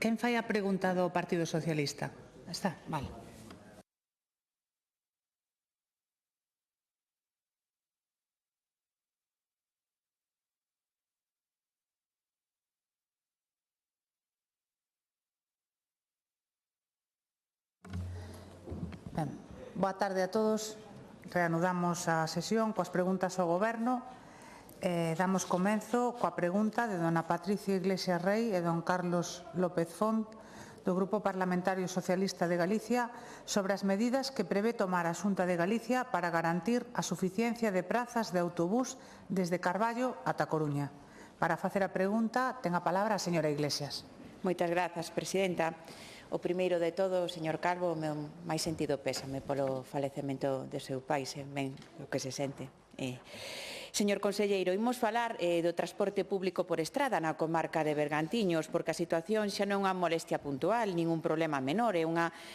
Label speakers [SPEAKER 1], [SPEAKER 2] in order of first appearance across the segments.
[SPEAKER 1] Quen fai a pregunta do Partido Socialista? Está, vale. Ben, boa tarde a todos. Reanudamos a sesión coas preguntas ao Goberno. Damos comenzo coa pregunta de dona Patricia Iglesias Rey e don Carlos López Font do Grupo Parlamentario Socialista de Galicia sobre as medidas que prevé tomar a Xunta de Galicia para garantir a suficiencia de prazas de autobús desde Carballo ata Coruña. Para facer a pregunta, ten a palabra a señora Iglesias.
[SPEAKER 2] Moitas grazas, presidenta. O primeiro de todo, señor Calvo, o meu máis sentido pésame polo falecemento do seu pai, ben o que se sente. Señor conselleiro, imos falar do transporte público por estrada na comarca de Bergantiños, porque a situación xa non é unha molestia puntual, nin un problema menor, é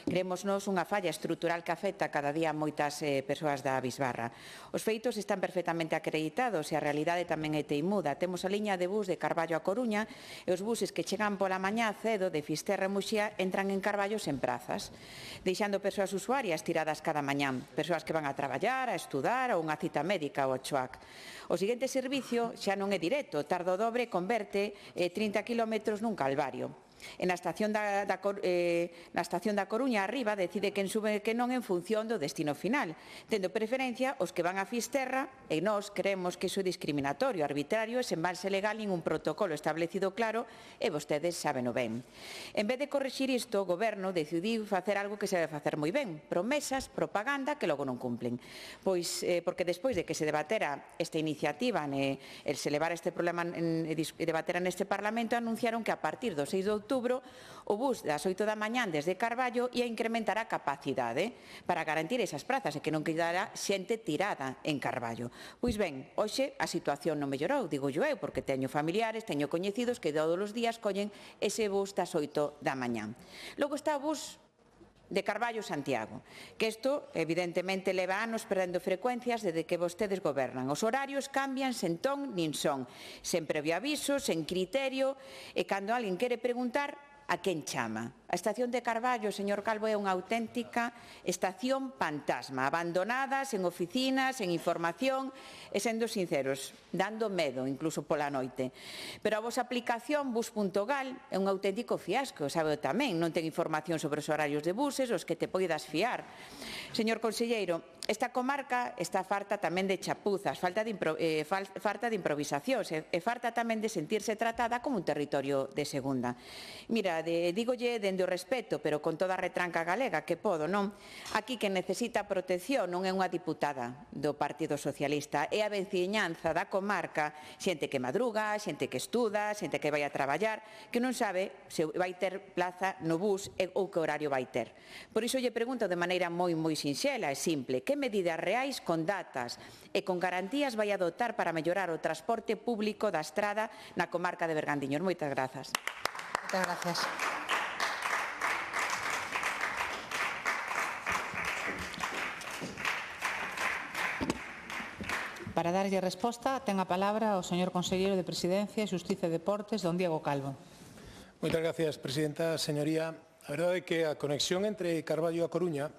[SPEAKER 2] creemos nós, unha falla estrutural que afecta cada día a moitas persoas da Bisbarra. Os feitos están perfectamente acreditados e a realidade tamén é teimuda. Temos a liña de bus de Carballo a Coruña e os buses que chegan pola mañá cedo de Fisterra e Muxía entran en Carballo sen prazas, deixando persoas usuarias tiradas cada mañán, persoas que van a traballar, a estudar ou unha cita médica ou ao CHOAC. O seguinte servicio xa non é directo, tarda o dobre e converte 30 km nun calvario. Na estación da Coruña arriba decide quen sube e quen non en función do destino final, tendo preferencia os que van a Fisterra e nós creemos que iso é discriminatorio, arbitrario e sen base legal ningún protocolo establecido claro e vostedes sabeno ben. En vez de corrixir isto, o Goberno decidiu facer algo que se debe facer moi ben, promesas, propaganda que logo non cumplen. Pois porque despois de que se debatera esta iniciativa e se levara este problema e debatera neste Parlamento, anunciaron que a partir do 6 de outubro o bus das 8 da mañán desde Carballo ia incrementar a capacidade para garantir esas prazas e que non quedara xente tirada en Carballo. Pois ben, hoxe a situación non mellorou, digo eu, porque teño familiares, teño coñecidos que todos os días collen ese bus das 8 da mañán. Logo está o bus de Carballo Santiago, que isto evidentemente leva anos perdendo frecuencias desde que vostedes gobernan. Os horarios cambian sen ton nin son, sen previo aviso, sen criterio, e cando alguén quere preguntar, a quen chama? A estación de Carballo, señor Calvo, é unha auténtica estación fantasma, abandonada, sen oficinas, sen información e, sendo sinceros, dando medo, incluso pola noite. Pero a vosa aplicación, bus.gal, é un auténtico fiasco, sabe tamén, non ten información sobre os horarios de buses, os que te poidas fiar. Señor conselleiro, esta comarca está farta tamén de chapuzas, falta de improvisacións e farta tamén de sentirse tratada como un territorio de segunda. Mira, dígolle dende o respeto, pero con toda a retranca galega que podo, non? Aquí que necesita protección non é unha diputada do Partido Socialista, é a veciñanza da comarca, xente que madruga, xente que estuda, xente que vai a traballar, que non sabe se vai ter plaza no bus ou que horario vai ter. Por iso lle pregunto de maneira moi sinxela e simple, que medidas reais con datas e con garantías vai adoptar para mellorar o transporte público da estrada na comarca de Bergantiños? Moitas grazas.
[SPEAKER 1] Moitas gracias. Para darlle resposta, ten a palabra o señor conselleiro de Presidencia, Xustiza e Deportes, don Diego Calvo.
[SPEAKER 3] Moitas gracias, presidenta. Señoría, a verdade é que a conexión entre Carballo e a Coruña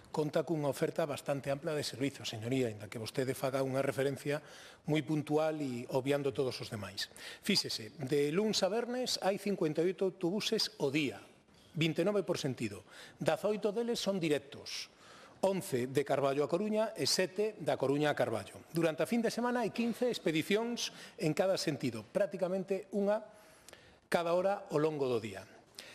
[SPEAKER 3] conta cunha oferta bastante ampla de servizos, señoría, inda que vostede faga unha referencia moi puntual e obviando todos os demais. Fíxese, de luns a vernes hai 58 autobuses ao día, 29 por sentido. 18 deles son directos. 11 de Carballo a Coruña e 7 da Coruña a Carballo. Durante a fin de semana hai 15 expedicións en cada sentido, prácticamente unha cada hora ao longo do día.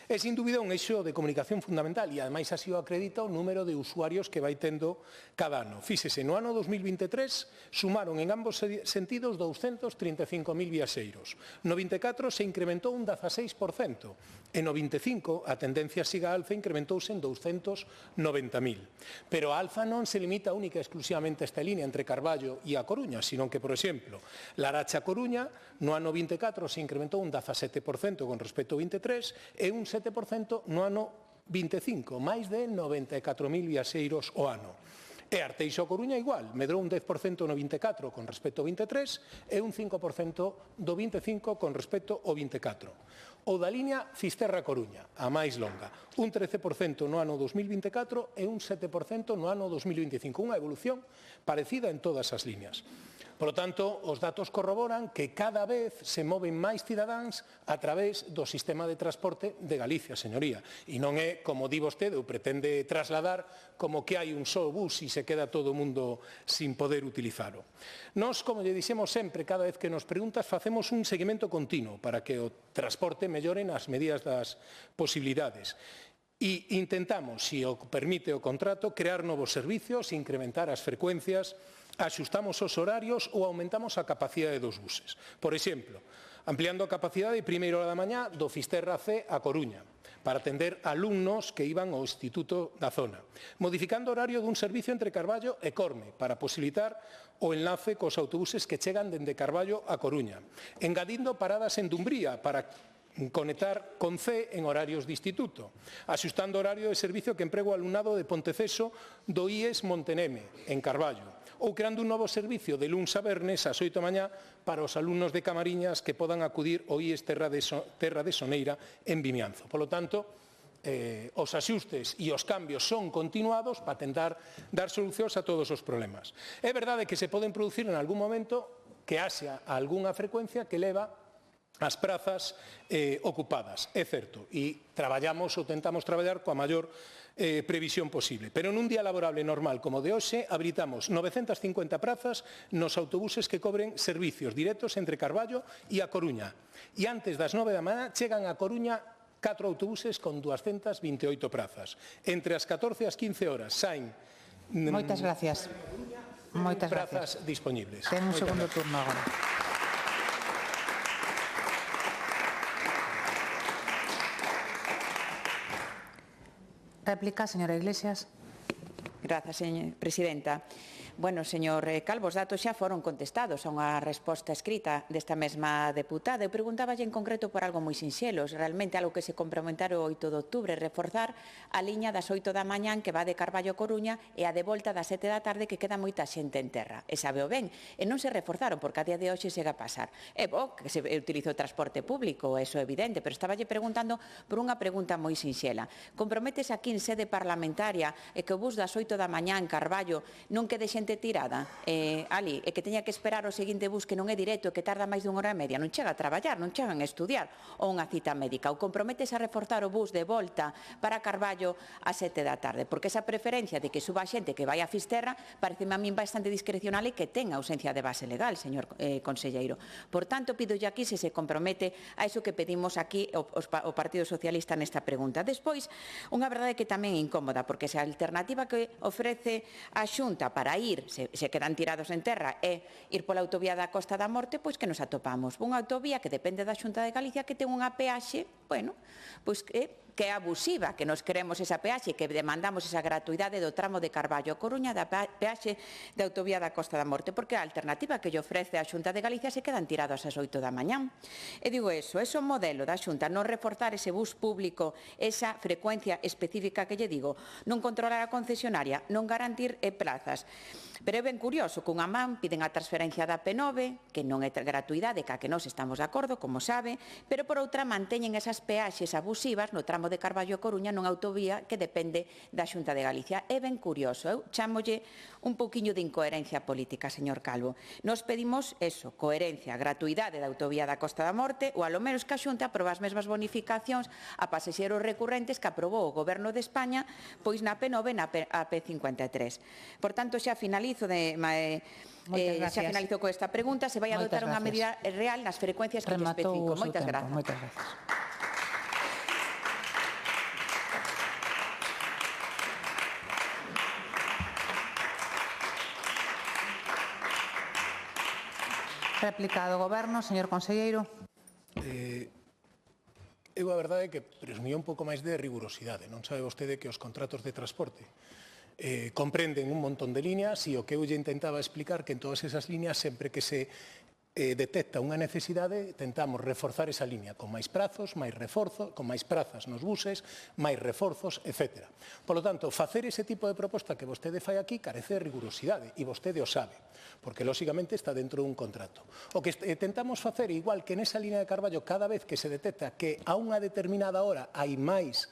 [SPEAKER 3] É, sin dúbida, un eixo de comunicación fundamental e, ademais, así o acredita o número de usuarios que vai tendo cada ano. Fíxese, no ano 2023 sumaron en ambos sentidos 235.000 viaxeiros. No 24 se incrementou un 16%. E no 25 a tendencia siga a alza incrementouse en 290.000. Pero a alza non se limita única e exclusivamente a esta línea entre Carballo e a Coruña, sino que, por exemplo, Laracha-Coruña no ano 24 se incrementou un 17% con respecto ao 23 e un 7% no ano 25, máis de 94.000 viaxeiros ao ano. E Arteixo a Coruña igual, medrou un 10% no 24 con respecto ao 23 e un 5% do 25 con respecto ao 24. Ou da liña Fisterra-Coruña, a máis longa, un 13% no ano 2024 e un 7% no ano 2025, unha evolución parecida en todas as liñas. Por lo tanto, os datos corroboran que cada vez se moven máis cidadáns a través do sistema de transporte de Galicia, señoría. E non é, como di vostede, ou pretende trasladar, como que hai un só bus e se queda todo o mundo sin poder utilizalo. Nós, como lle dixemos sempre, cada vez que nos preguntas, facemos un seguimento continuo para que o transporte mellore nas medidas das posibilidades. E intentamos, se o permite o contrato, crear novos servicios, incrementar as frecuencias, axustamos os horarios ou aumentamos a capacidade dos buses. Por exemplo, ampliando a capacidade de primeira hora da mañá do Fisterra C a Coruña, para atender alumnos que iban ao instituto da zona. Modificando o horario dun servicio entre Carballo e Corme, para posibilitar o enlace cos autobuses que chegan dende Carballo a Coruña. Engadindo paradas en Dumbría, para conectar con C en horarios de instituto, axustando o horario de servicio que emprego o alumnado de Ponteceso do IES Monteneme, en Carballo, ou creando un novo servicio de luns a vernes ás 8 da mañá para os alumnos de Camariñas que podan acudir ao IES Terra de Soneira en Vimianzo. Por lo tanto, os axustes e os cambios son continuados para tentar dar solucións a todos os problemas. É verdade que se poden producir en algún momento que haxa algunha frecuencia que leva as prazas ocupadas, é certo, e traballamos ou tentamos traballar coa maior previsión posible. Pero nun día laborable normal como de hoxe, habilitamos 950 prazas nos autobuses que cobren servicios directos entre Carballo e a Coruña. E antes das 9 da mañá chegan a Coruña 4 autobuses con 228 prazas. Entre as 14 e as 15 horas saen
[SPEAKER 1] Moitas gracias. Moitas
[SPEAKER 3] prazas dispoñibles.
[SPEAKER 1] Ten un segundo turno agora. Réplica, señora Iglesias.
[SPEAKER 2] Grazas, señora presidenta. Bueno, señor Calvo, os datos xa foron contestados a unha resposta escrita desta mesma deputada. Eu preguntáballe en concreto por algo moi sinxelo, realmente algo que se complementaron o 8 de outubro, reforzar a liña das 8 da mañán que va de Carballo a Coruña e a de volta das 7 da tarde que queda moita xente en terra. E sabe o ben, e non se reforzaron porque a día de hoxe chega a pasar. É bo que se utilice o transporte público, eso é evidente, pero estaballe preguntando por unha pregunta moi sinxela. Comprometes aquí en sede parlamentaria e que o bus das 8 da mañá en Carballo non quede xente tirada ali e que teña que esperar o seguinte bus que non é directo e que tarda máis dunha hora e media, non chega a traballar, non chegan a estudiar ou unha cita médica, ou comprometes a reforzar o bus de volta para Carballo a 7 da tarde, porque esa preferencia de que suba a xente que vai a Fisterra pareceme a min bastante discrecional e que ten ausencia de base legal, señor conselleiro. Por tanto, pidolle aquí se se compromete a eso que pedimos aquí o Partido Socialista nesta pregunta. Despois, unha verdade que tamén é incómoda, porque se a alternativa que ofrece a Xunta para ir se quedan tirados en terra é ir pola autovía da Costa da Morte, pois que nos atopamos unha autovía que depende da Xunta de Galicia que ten unha peaxe, bueno, pois que é abusiva, que nos queremos esa peaxe, que demandamos esa gratuidade do tramo de Carballo a Coruña da peaxe da autovía da Costa da Morte, porque a alternativa que lle ofrece a Xunta de Galicia se quedan tirados ás 8 da mañán. E digo eso, é o modelo da Xunta, non reforzar ese bus público, esa frecuencia específica que lle digo, non controlar a concesionaria, non garantir plazas. Pero é ben curioso que unha man piden a transferencia da P9, que non é gratuidade, ca que nós estamos de acordo, como sabe, pero por outra manteñen esas peaxes abusivas no tramo de Carballo a Coruña nunha autovía que depende da Xunta de Galicia. É ben curioso, eu chámolle un pouquiño de incoherencia política, señor Calvo. Nos pedimos eso, coherencia, gratuidade da autovía da Costa da Morte, ou alo menos que a Xunta aproba as mesmas bonificacións a pasaxeros recurrentes que aprobou o Goberno de España pois na P9 e na P53. Por tanto, xa finalizo xa finalizo con esta pregunta, se vai adoptar unha medida real nas frecuencias que lle especifico. Moitas grazas.
[SPEAKER 1] Moitas gracias. Réplica do Goberno, señor conselleiro.
[SPEAKER 3] Eu a verdade é que presumía un pouco máis de rigurosidade. Non sabe vostede que os contratos de transporte comprenden un montón de líneas e o que eu lle intentaba explicar que en todas esas líneas sempre que se detecta unha necesidade, tentamos reforzar esa línea con máis prazos, máis reforzos, con máis prazas nos buses, máis reforzos, etc. Por lo tanto, facer ese tipo de proposta que vostede fai aquí carece de rigurosidade, e vostede o sabe, porque, lóxicamente, está dentro dun contrato. O que tentamos facer, igual que nesa línea de Carballo, cada vez que se detecta que a unha determinada hora hai máis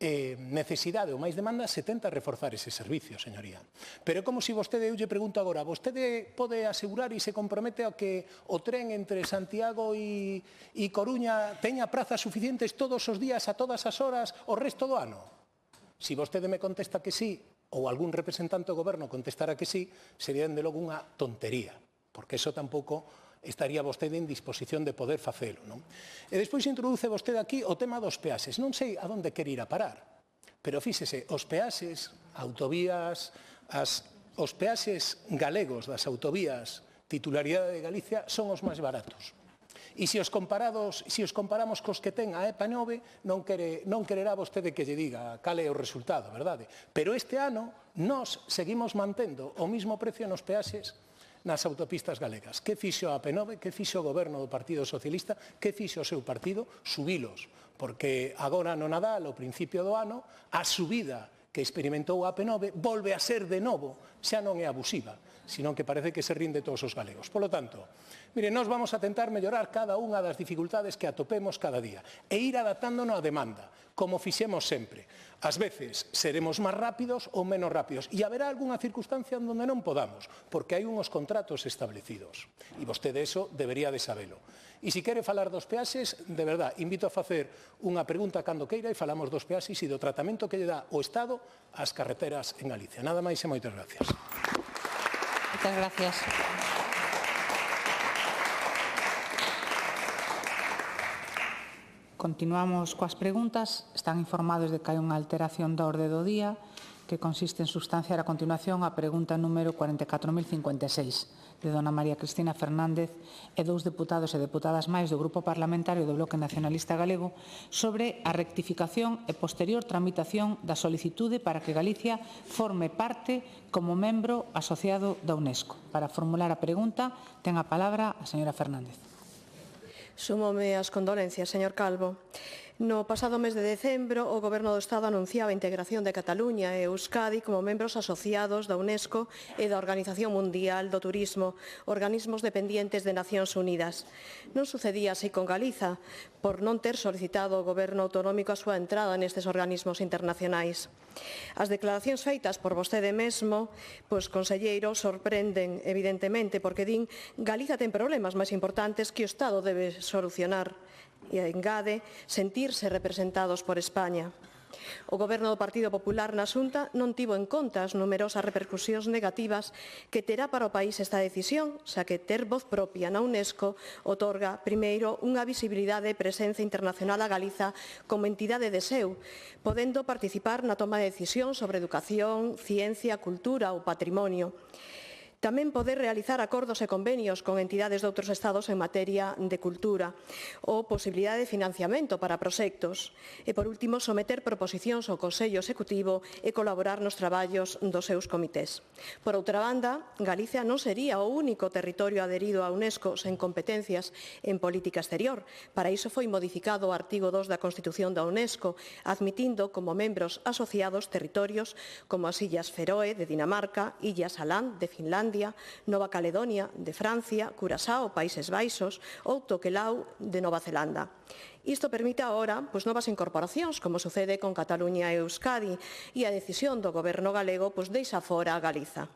[SPEAKER 3] necesidade ou máis demanda, se tenta reforzar ese servicio, señoría. Pero é como se vostede, eu lle pregunto agora, vostede pode asegurar e se compromete a que o tren entre Santiago e Coruña teña prazas suficientes todos os días, a todas as horas, o resto do ano? Se vostede me contesta que sí, ou algún representante do goberno contestara que sí, sería, dende logo, unha tontería, porque eso tampouco estaría vostede en disposición de poder facelo. E despois introduce vostede aquí o tema dos peaxes. Non sei a onde quere ir a parar, pero fíxese, os peaxes, autovías, os peaxes galegos das autovías titularidade de Galicia son os máis baratos. E se os comparamos cos que ten a EPA9, non quererá vostede que lle diga cal é o resultado, verdade? Pero este ano nós seguimos mantendo o mismo precio nos peaxes nas autopistas galegas. Que fixo a AP9, que fixo o goberno do Partido Socialista, que fixo o seu partido? Subilos, porque agora no Nadal, ao principio do ano, a subida que experimentou a AP9 volve a ser de novo, xa non é abusiva, senón que parece que se rinde todos os galegos. Por lo tanto, mire, nós vamos a tentar mellorar cada unha das dificultades que atopemos cada día e ir adaptándonos á demanda, como fixemos sempre. Ás veces seremos máis rápidos ou menos rápidos e haberá algunha circunstancia onde non podamos, porque hai unhos contratos establecidos. E vostede eso debería de sabelo. E se quere falar dos peaxes, de verdad, invito a facer unha pregunta cando queira e falamos dos peaxes e do tratamento que lle dá o Estado ás carreteras en Galicia. Nada máis e moitas gracias.
[SPEAKER 1] Moitas gracias. Continuamos coas preguntas. Están informados de que hai unha alteración da orde do día que consiste en substanciar a continuación a pregunta número 44.056 de dona María Cristina Fernández e dous deputados e deputadas máis do Grupo Parlamentario do Bloque Nacionalista Galego sobre a rectificación e posterior tramitación da solicitude para que Galicia forme parte como membro asociado da UNESCO. Para formular a pregunta, ten a palabra a señora Fernández.
[SPEAKER 4] Súmome as condolencias, señor Calvo. No pasado mes de decembro, o Goberno do Estado anunciaba a integración de Cataluña e Euskadi como membros asociados da UNESCO e da Organización Mundial do Turismo, organismos dependientes de Nacións Unidas. Non sucedía así con Galiza, por non ter solicitado ao Goberno autonómico a súa entrada nestes organismos internacionais. As declaracións feitas por vostede mesmo, conselleiro, sorprenden evidentemente porque din Galiza ten problemas máis importantes que o Estado debe solucionar e engade sentirse representados por España. O Goberno do Partido Popular na Xunta non tivo en conta as numerosas repercusións negativas que terá para o país esta decisión, xa que ter voz propia na UNESCO otorga, primeiro, unha visibilidade e presenza internacional a Galiza como entidade de seu, podendo participar na toma de decisión sobre educación, ciencia, cultura ou patrimonio. Tamén poder realizar acordos e convenios con entidades de outros estados en materia de cultura ou posibilidade de financiamento para proxectos. E, por último, someter proposicións ao Consello Executivo e colaborar nos traballos dos seus comités. Por outra banda, Galicia non sería o único territorio adherido á UNESCO sen competencias en política exterior. Para iso foi modificado o artigo 2 da Constitución da UNESCO, admitindo como membros asociados territorios como as Illas Feroe de Dinamarca, Illas Aland de Finlandia, Nova Caledonia de Francia, Curaçao, Países Baixos ou Tokelau de Nova Zelanda. Isto permite agora novas incorporacións, como sucede con Cataluña e Euskadi, e a decisión do Goberno galego deixa fora a Galiza.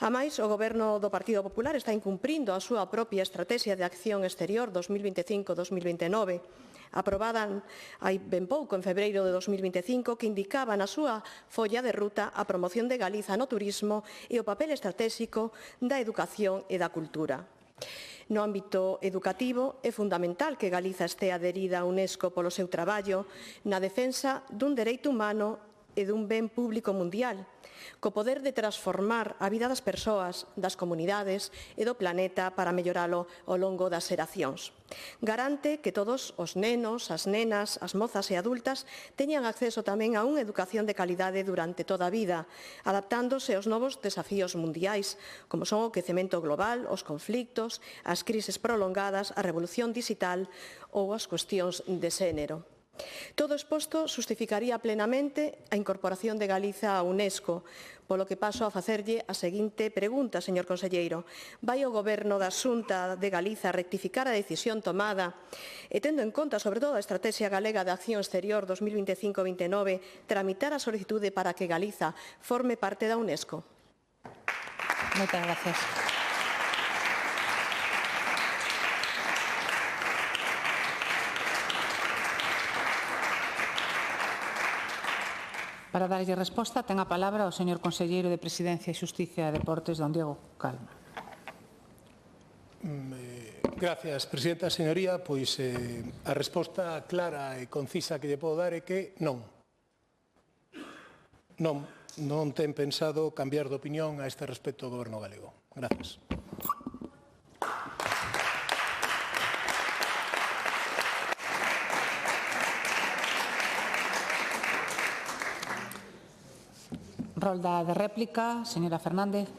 [SPEAKER 4] A máis, o Goberno do Partido Popular está incumprindo a súa propia Estrategia de Acción Exterior 2025-2029, aprobada hai ben pouco, en febreiro de 2025, que indicaba na súa folla de ruta a promoción de Galiza no turismo e o papel estratégico da educación e da cultura. No ámbito educativo, é fundamental que Galiza estea adherida á UNESCO polo seu traballo na defensa dun dereito humano e dun ben público mundial, co poder de transformar a vida das persoas, das comunidades e do planeta para melloralo ao longo das xeracións. Garante que todos os nenos, as nenas, as mozas e adultas teñan acceso tamén a unha educación de calidade durante toda a vida, adaptándose aos novos desafíos mundiais, como son o quecemento global, os conflictos, as crises prolongadas, a revolución digital ou as cuestións de xénero. Todo exposto justificaría plenamente a incorporación de Galiza á UNESCO, polo que paso a facerlle a seguinte pregunta, señor conselleiro. Vai o Goberno da Xunta de Galiza rectificar a decisión tomada e, tendo en conta, sobre todo, a Estrategia Galega de Acción Exterior 2025-29, tramitar a solicitude para que Galiza forme parte da UNESCO?
[SPEAKER 1] Moitas gracias. Para darlle resposta, ten a palabra o señor conselleiro de Presidencia e Xustiza e Deportes, don Diego Calvo.
[SPEAKER 3] Gracias, presidenta. Señoría, pois a resposta clara e concisa que lle podo dar é que non. Non ten pensado cambiar de opinión a este respecto do Goberno galego. Gracias.
[SPEAKER 1] Rolda de réplica, señora Fernández.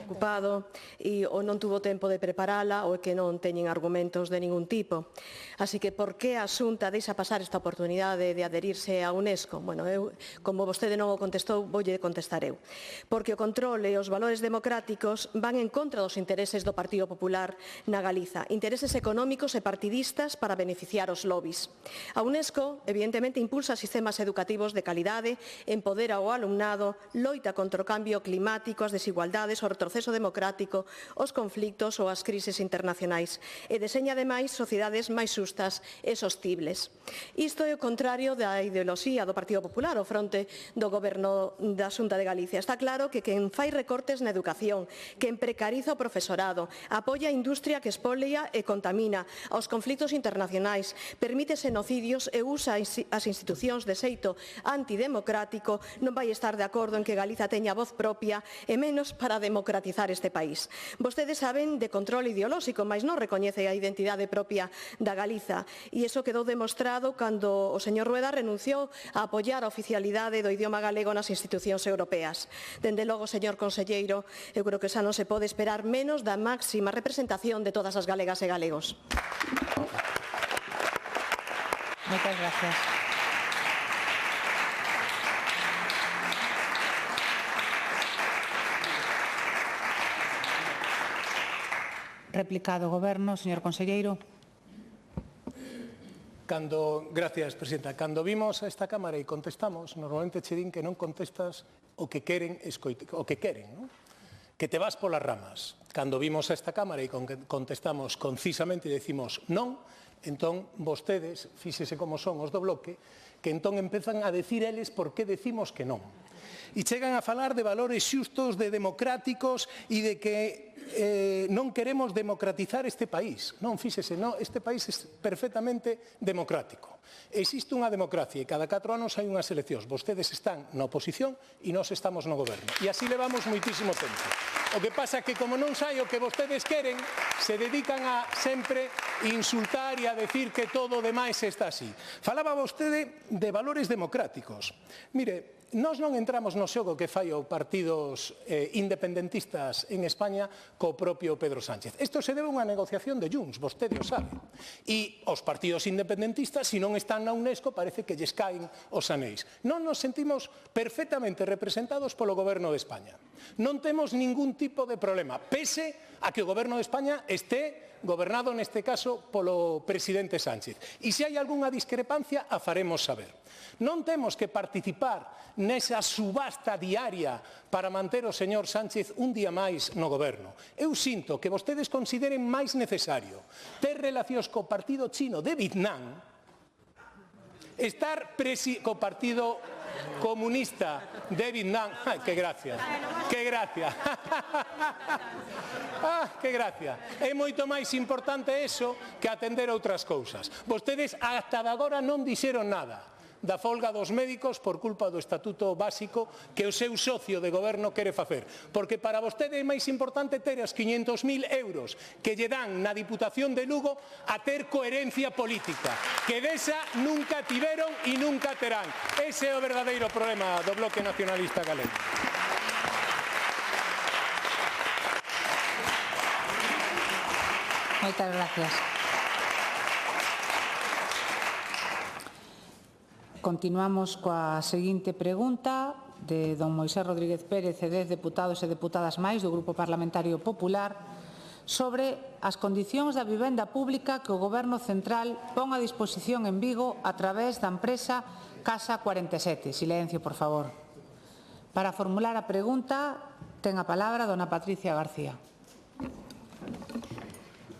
[SPEAKER 4] Ocupado e ou non tuvo tempo de preparala ou que non teñen argumentos de ningún tipo. Así que por que a Xunta deixa pasar esta oportunidade de adherirse á UNESCO? Bueno, eu, como vostede non o contestou, voulle contestar eu. Porque o control e os valores democráticos van en contra dos intereses do Partido Popular na Galiza, intereses económicos e partidistas para beneficiar os lobbies. A UNESCO, evidentemente, impulsa sistemas educativos de calidade, empodera o alumnado, loita contra o cambio climático, as desigualdades, o retroceso democrático, os conflictos ou as crises internacionais e deseña, ademais, sociedades máis xustas e sostibles. Isto é o contrario da ideoloxía do Partido Popular ao fronte do Goberno da Xunta de Galicia. Está claro que quen fai recortes na educación, quen precariza o profesorado, apoia a industria que expolia e contamina, aos conflictos internacionais, permite xenocidios e usa as institucións de xeito antidemocrático, non vai estar de acordo en que Galiza teña voz propia e menos para democratizar este país. Vostedes saben de control ideolóxico, mas non recoñece a identidade propia da Galiza. E iso quedou demostrado cando o señor Rueda renunciou a apoiar a oficialidade do idioma galego nas institucións europeas. Dende logo, señor conselleiro, eu creo que xa non se pode esperar menos da máxima representación de todas as galegas e galegos.
[SPEAKER 1] Moitas gracias. Replicado o Goberno, señor conselleiro.
[SPEAKER 3] Gracias, presidenta. Cando vimos a esta Cámara e contestamos, normalmente che din que non contestas o que queren, non? Que te vas polas ramas. Cando vimos a esta Cámara e contestamos concisamente e decimos non, entón vostedes, fíxese como son os do bloque, que entón empezan a decir eles por que decimos que non. E chegan a falar de valores xustos, de democráticos e de que non queremos democratizar este país. Non, fíxese, non, este país é perfectamente democrático. Existe unha democracia e cada 4 anos hai unhas eleccións. Vostedes están na oposición e nós estamos no goberno. E así levamos moitísimo tempo. O que pasa é que como non sai o que vostedes queren, se dedican a sempre insultar e a decir que todo o demais está así. Falaba vostede de valores democráticos. Mire, nós non entramos no xogo que fai o partidos independentistas en España co propio Pedro Sánchez. Isto se debe a unha negociación de Junts, vostede o sabe. E os partidos independentistas, se non están na UNESCO, parece que lles caen os anéis. Non nos sentimos perfectamente representados polo Goberno de España. Non temos ningún tipo de problema, pese a que o Goberno de España este gobernado neste caso polo presidente Sánchez. E se hai algunha discrepancia, a faremos saber. Non temos que participar nesa subasta diaria para manter o señor Sánchez un día máis no goberno. Eu sinto que vostedes consideren máis necesario ter relacións co partido chino de Vietnam, estar co partido comunista de Vietnam. Ai, que gracia, que gracia. Que gracia. É moito máis importante eso que atender outras cousas. Vostedes ata agora non dixeron nada da folga dos médicos por culpa do Estatuto Básico que o seu socio de goberno quere facer. Porque para vostede é máis importante ter as 500.000 euros que lle dan na Diputación de Lugo a ter coherencia política, que desa nunca tiveron e nunca terán. Ese é o verdadeiro problema do Bloque Nacionalista Galego.
[SPEAKER 1] Moitas gracias. Continuamos coa seguinte pregunta de don Moisés Rodríguez Pérez e 10 deputados e deputadas máis do Grupo Parlamentario Popular sobre as condicións da vivenda pública que o Goberno Central pon a disposición en Vigo a través da empresa Casa 47. Silencio, por favor. Para formular a pregunta, ten a palabra dona Patricia García.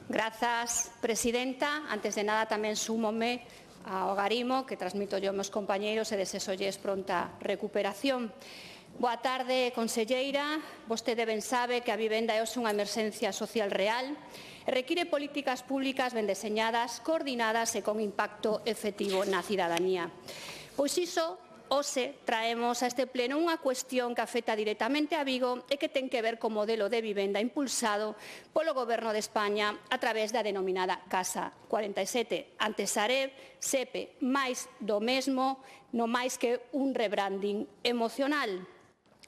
[SPEAKER 5] Grazas, presidenta. Antes de nada, tamén súmome ao agarimo que transmito yo aos meus compañeiros e desesolles pronta recuperación. Boa tarde, conselleira. Vostede ben sabe que a vivenda é unha emerxencia social real e require políticas públicas ben deseñadas, coordinadas e con impacto efectivo na cidadanía. Pois iso, hoxe traemos a este pleno unha cuestión que afecta directamente a Vigo e que ten que ver co modelo de vivenda impulsado polo Goberno de España a través da denominada Casa 47. Antes Sareb, SEPE, máis do mesmo, non máis que un rebranding emocional.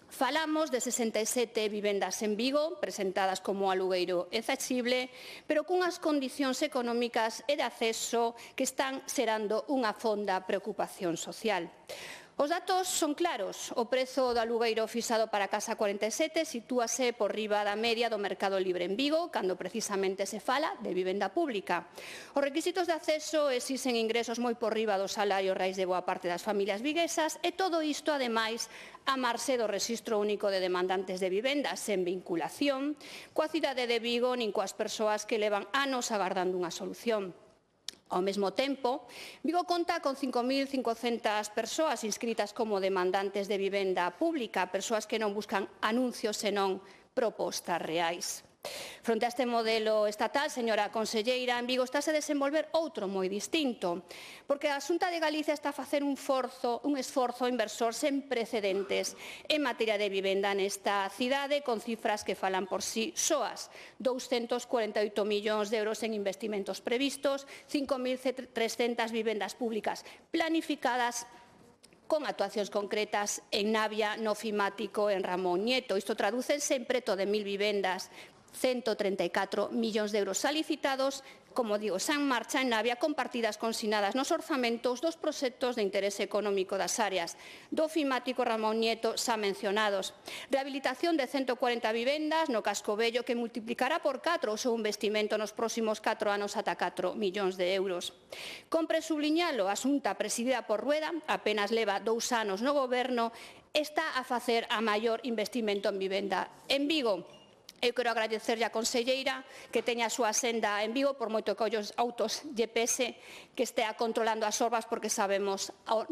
[SPEAKER 5] Falamos de 67 vivendas en Vigo, presentadas como alugueiro accesible, pero cunhas condicións económicas e de acceso que están xerando unha fonda preocupación social. Os datos son claros. O prezo do alugueiro fixado para a Casa 47 sitúase por riba da media do mercado libre en Vigo, cando precisamente se fala de vivenda pública. Os requisitos de acceso exixen ingresos moi por riba do salario reais de boa parte das familias viguesas e todo isto, ademais, a marxe do Rexistro Único de Demandantes de Vivendas, sen vinculación coa cidade de Vigo nin coas persoas que levan anos agardando unha solución. Ao mesmo tempo, Vigo conta con 5.500 persoas inscritas como demandantes de vivenda pública, persoas que non buscan anuncios senón propostas reais. Fronte a este modelo estatal, señora conselleira, en Vigo estáse a desenvolver outro moi distinto, porque a Xunta de Galicia está a facer un esforzo inversor sen precedentes en materia de vivenda nesta cidade, con cifras que falan por sí soas. 248 millóns de euros en investimentos previstos, 5.300 vivendas públicas planificadas, con actuacións concretas en Navia, no Fimático, en Ramón Nieto. Isto tradúcense en preto de 1.000 vivendas, 134 millóns de euros solicitados, como digo, xa en marcha en Navia, con partidas consignadas nos orzamentos dos proxectos de interese económico das áreas do Fimático Ramón Nieto xa mencionados. Rehabilitación de 140 vivendas no Casco Vello que multiplicará por 4 o seu investimento nos próximos 4 anos ata 4 millóns de euros. Compre subliñalo, a Xunta presidida por Rueda apenas leva 2 anos no goberno, está a facer a maior investimento en vivenda en Vigo. Eu quero agradecerlle á conselleira que teña a súa senda en Vigo, por moito que os autos lle pese, que estea controlando as orbas, porque sabemos a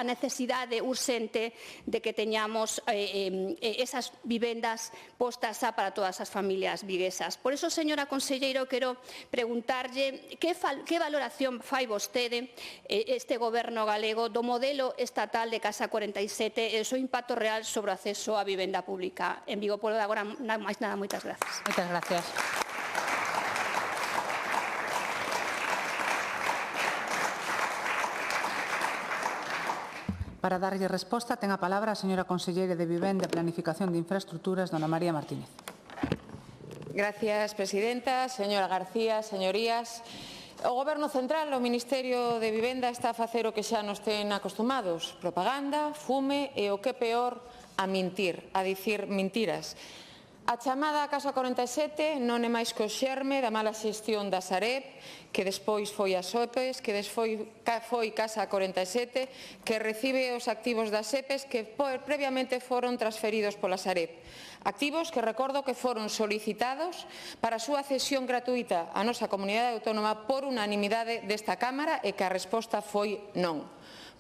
[SPEAKER 5] necesidade urxente de que teñamos esas vivendas postas xa para todas as familias viguesas. Por iso, señora conselleira, quero preguntarlle que valoración fai vostede este goberno galego do modelo estatal de Casa 47 e o seu impacto real sobre o acceso á vivenda pública en Vigo. Por agora, máis nada. Moitas gracias.
[SPEAKER 1] Moitas gracias. Para darlle resposta, ten a palabra a señora conselleira de Vivenda e Planificación de Infraestructuras, dona María Martínez.
[SPEAKER 6] Gracias, presidenta. Señora García, señorías, o Goberno Central, o Ministerio de Vivenda, está a facer o que xa nos ten acostumados: propaganda, fume e, o que peor, a mentir, a dicir mentiras. A chamada Casa 47 non é máis que o xerme da mala xestión da Sareb, que despois foi a SOPES, que despois foi Casa 47, que recibe os activos das SEPES que previamente foron transferidos pola Sareb. Activos que recordo que foron solicitados para a súa cesión gratuita á nosa comunidade autónoma por unanimidade desta Cámara e que a resposta foi non.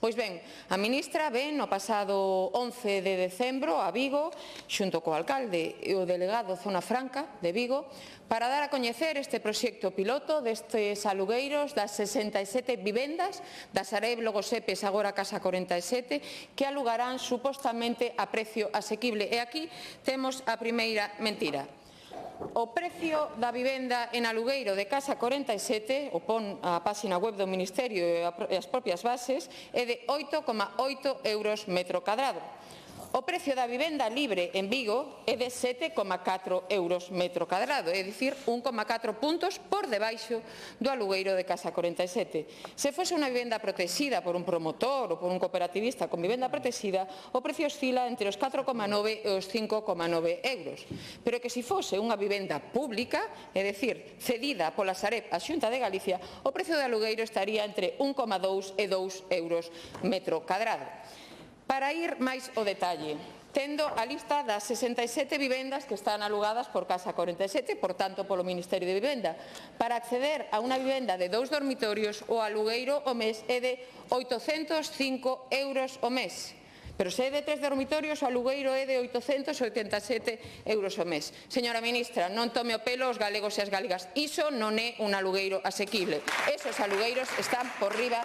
[SPEAKER 6] Pois ben, a ministra ven no pasado 11 de decembro a Vigo, xunto co alcalde e o delegado Zona Franca de Vigo, para dar a coñecer este proxecto piloto destes alugueiros das 67 vivendas da Sareb Logo Sepes, agora Casa 47, que alugarán supostamente a precio asequible. E aquí temos a primeira mentira. O precio da vivenda en alugueiro de Casa 47, o pon a páxina web do Ministerio e as propias bases, é de 8,8 euros metro cadrado. O precio da vivenda libre en Vigo é de 7,4 euros metro cadrado, é dicir, 1,4 puntos por debaixo do alugueiro de Casa 47. Se fose unha vivenda protexida por un promotor ou por un cooperativista con vivenda protexida, o precio oscila entre os 4,9 e os 5,9 euros. Pero que se fose unha vivenda pública, é dicir, cedida pola Sareb á Xunta de Galicia, o precio do alugueiro estaría entre 1,2 e 2 euros metro cadrado. Para ir máis ao detalle, tendo a lista das 67 vivendas que están alugadas por Casa 47, por tanto, polo Ministerio de Vivenda. Para acceder a unha vivenda de 2 dormitorios, o alugueiro o mes é de 805 euros o mes. Pero se é de 3 dormitorios, o alugueiro é de 887 euros o mes. Señora ministra, non tome o pelo aos galegos e as galegas. Iso non é un alugueiro asequible. Esos alugueiros están por riba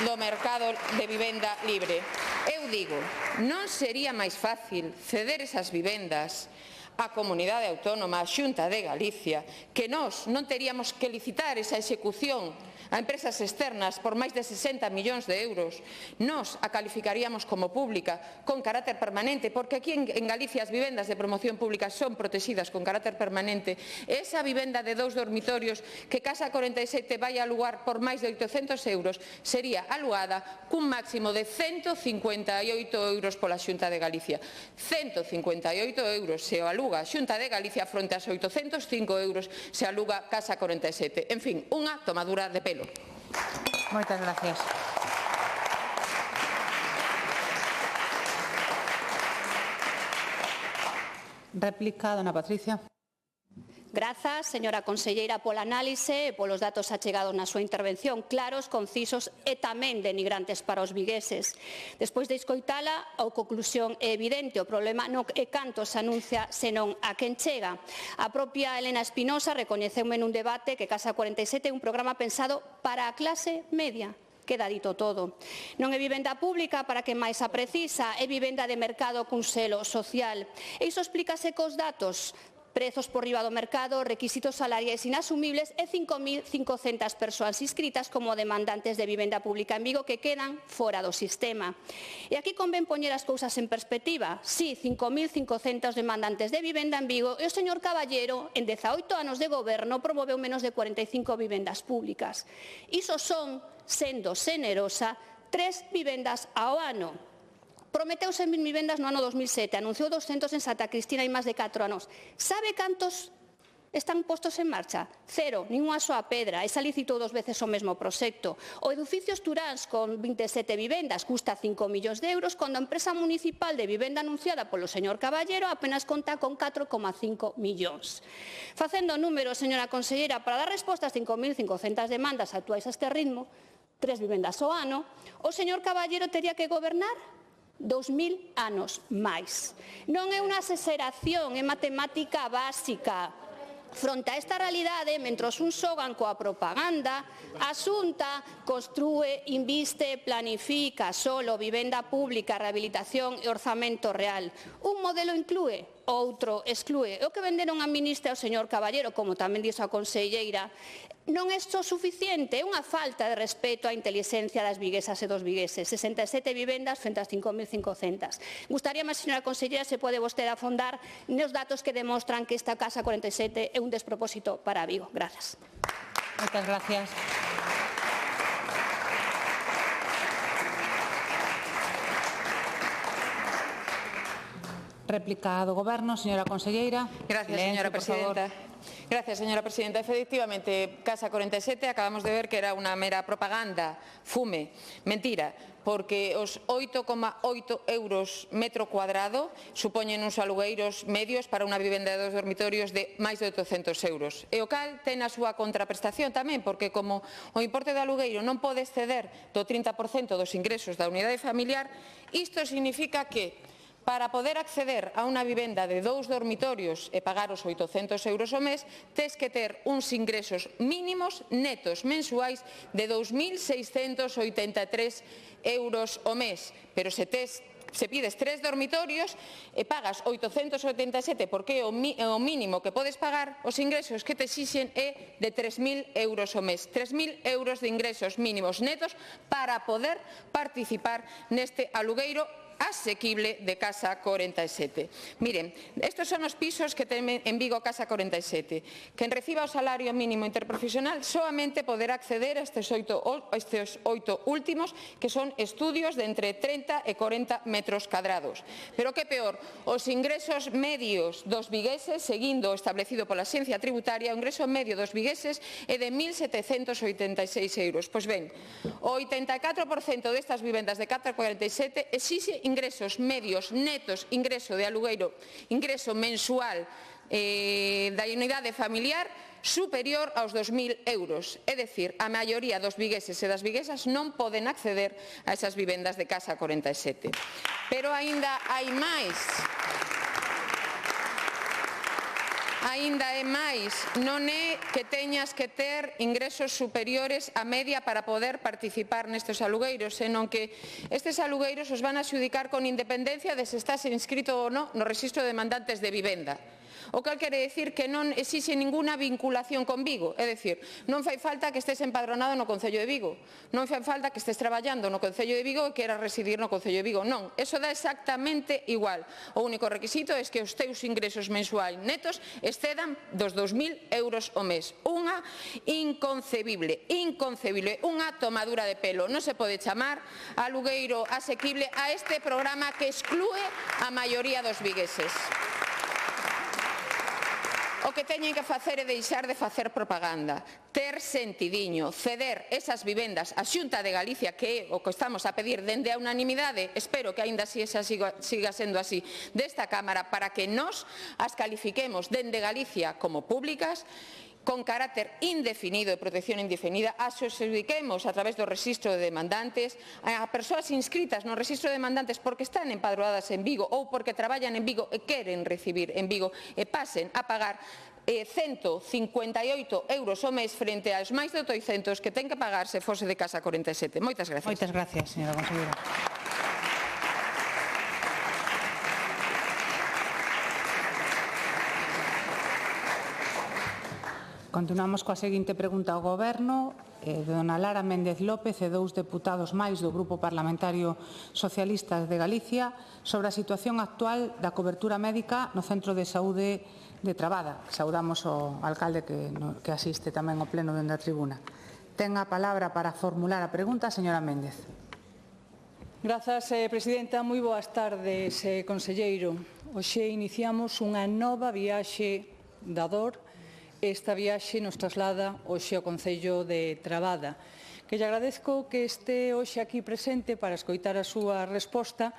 [SPEAKER 6] do mercado de vivenda libre. Eu digo, non sería máis fácil ceder esas vivendas á Comunidade Autónoma, á Xunta de Galicia, que nós non teríamos que licitar esa execución a empresas externas por máis de 60 millóns de euros, nós a calificaríamos como pública con carácter permanente, porque aquí en Galicia as vivendas de promoción pública son protegidas con carácter permanente. Esa vivenda de 2 dormitorios que Casa 47 vai a alugar por máis de 800 euros sería alugada cun máximo de 158 euros pola Xunta de Galicia. 158 euros se o aluga a Xunta de Galicia fronte aos 805 euros se aluga Casa 47. En fin, unha tomadura de pelo.
[SPEAKER 1] Moitas gracias. Réplica, dona Patricia.
[SPEAKER 5] Grazas, señora conselleira, pola análise e polos datos achegados na súa intervención, claros, concisos e tamén denigrantes para os vigueses. Despois de escoitala, a conclusión é evidente. O problema non é canto se anuncia, senón a quen chega. A propia Elena Espinosa recoñeceume nun debate que Casa 47 é un programa pensado para a clase media. Queda dito todo. Non é vivenda pública para quen máis a precisa, é vivenda de mercado cun selo social. E iso explícase cos datos. Prezos por riba do mercado, requisitos salariais inasumibles e 5.500 persoas inscritas como demandantes de vivenda pública en Vigo que quedan fora do sistema. E aquí convén poñer as cousas en perspectiva. Sí, 5.500 demandantes de vivenda en Vigo e o señor Caballero, en 18 anos de goberno, promoveu menos de 45 vivendas públicas. Iso son, sendo xenerosa, 3 vivendas ao ano. Prometeu 100.000 vivendas no ano 2007, anunciou 200 en Santa Cristina hai máis de 4 anos. Sabe cantos están postos en marcha? 0, nin unha soa pedra. Esa licitou 2 veces o mesmo proxecto. O Edificios Turáns, con 27 vivendas, custa 5 millóns de euros, cando a empresa municipal de vivenda anunciada polo señor Caballero apenas conta con 4,5 millóns. Facendo números, señora conselleira, para dar resposta ás 5.500 demandas actuais a este ritmo, 3 vivendas ao ano, o señor Caballero tería que gobernar 2.000 anos máis. Non é unha exageración, é matemática básica. Fronte a esta realidade, mentros un xogan coa propaganda, a Xunta construe, inviste, planifica solo vivenda pública, rehabilitación e orzamento real. Un modelo inclúe, outro exclúe. O que venderon a ministra ao señor Caballero, como tamén dixo a conselleira, non é só suficiente, é unha falta de respeto á intelixencia das viguesas e dos vigueses. 67 vivendas frente ás 5.500. Gustaríame, señora conselleira, se pode vostede afondar nos datos que demostran que esta Casa 47 é un despropósito para Vigo. Grazas.
[SPEAKER 1] Moitas gracias. Réplica do Goberno, señora conselleira.
[SPEAKER 6] Gracias, señora presidenta. Gracias, señora presidenta. Efectivamente, Casa 47 acabamos de ver que era unha mera propaganda, fume, mentira, porque os 8,8 euros metro cuadrado supoñen uns alugueiros medios para unha vivenda de 2 dormitorios de máis de 800 euros. E o cal ten a súa contraprestación tamén, porque como o importe de alugueiro non pode exceder do 30% dos ingresos da unidade familiar, isto significa que para poder acceder a unha vivenda de 2 dormitorios e pagar os 800 euros ao mes, tes que ter uns ingresos mínimos netos mensuais de 2.683 euros ao mes. Pero se pides 3 dormitorios e pagas 887 porque é o mínimo que podes pagar, os ingresos que te exixen é de 3.000 euros ao mes. 3.000 euros de ingresos mínimos netos para poder participar neste alugueiro asequible de Casa 47.8 estes son os pisos que ten en Vigo Casa 47. Quen reciba o salario mínimo interprofesional solamente poderá acceder a estes 8 últimos, que son estudios de entre 30 e 40 metros cadrados. Pero que peor, os ingresos medios dos vigueses, seguindo o establecido pola Axencia Tributaria, o ingreso medio dos vigueses é de 1.786 euros. Pois ben, o 84% destas vivendas de Casa 47 exixe ingresos medios netos, ingreso de alugueiro, ingreso mensual da unidade familiar superior aos 2.000 euros. É dicir, a maioría dos vigueses e das viguesas non poden acceder a esas vivendas de Casa 47. Pero aínda hai máis. Aínda é máis, non é que teñas que ter ingresos superiores á media para poder participar nestes alugueiros, senón que estes alugueiros os van a adxudicar con independencia de se estás inscrito ou non no rexistro de demandantes de vivenda. O cal quere dicir que non exixe ninguna vinculación con Vigo, é dicir, non fai falta que estés empadronado no Concello de Vigo, non fai falta que estés traballando no Concello de Vigo e queras residir no Concello de Vigo, non, eso dá exactamente igual. O único requisito é que os teus ingresos mensuais netos excedan dos 2.000 euros ao mes. Unha inconcebible, unha tomadura de pelo. Non se pode chamar alugueiro asequible a este programa que exclúe a maioría dos vigueses. O que teñen que facer é deixar de facer propaganda, ter sentidiño, ceder esas vivendas á Xunta de Galicia, que é o que estamos a pedir dende a unanimidade, espero que aínda así siga sendo así, desta Cámara, para que nós as califiquemos dende Galicia como públicas, con carácter indefinido e protección indefinida, as adxudiquemos a través do rexistro de demandantes a persoas inscritas no rexistro de demandantes porque están empadroadas en Vigo ou porque traballan en Vigo e queren recibir en Vigo e pasen a pagar 158 euros ao mes frente aos máis de 800 que ten que pagar se fose de Casa 47. Moitas gracias.
[SPEAKER 1] Moitas gracias, señora conselleira. Continuamos coa seguinte pregunta ao Goberno de dona Lara Méndez López e 2 deputados máis do Grupo Parlamentario Socialista de Galicia sobre a situación actual da cobertura médica no Centro de Saúde de Trabada. Saudamos ao alcalde que asiste tamén ao pleno dende a tribuna. Ten a palabra para formular a pregunta a señora Méndez.
[SPEAKER 7] Grazas, presidenta. Moi boas tardes, conselleiro. Hoxe iniciamos unha nova viaxe da dor. Esta viaxe nos traslada hoxe ao Concello de Trabada, que lle agradezco que este hoxe aquí presente para escoitar a súa resposta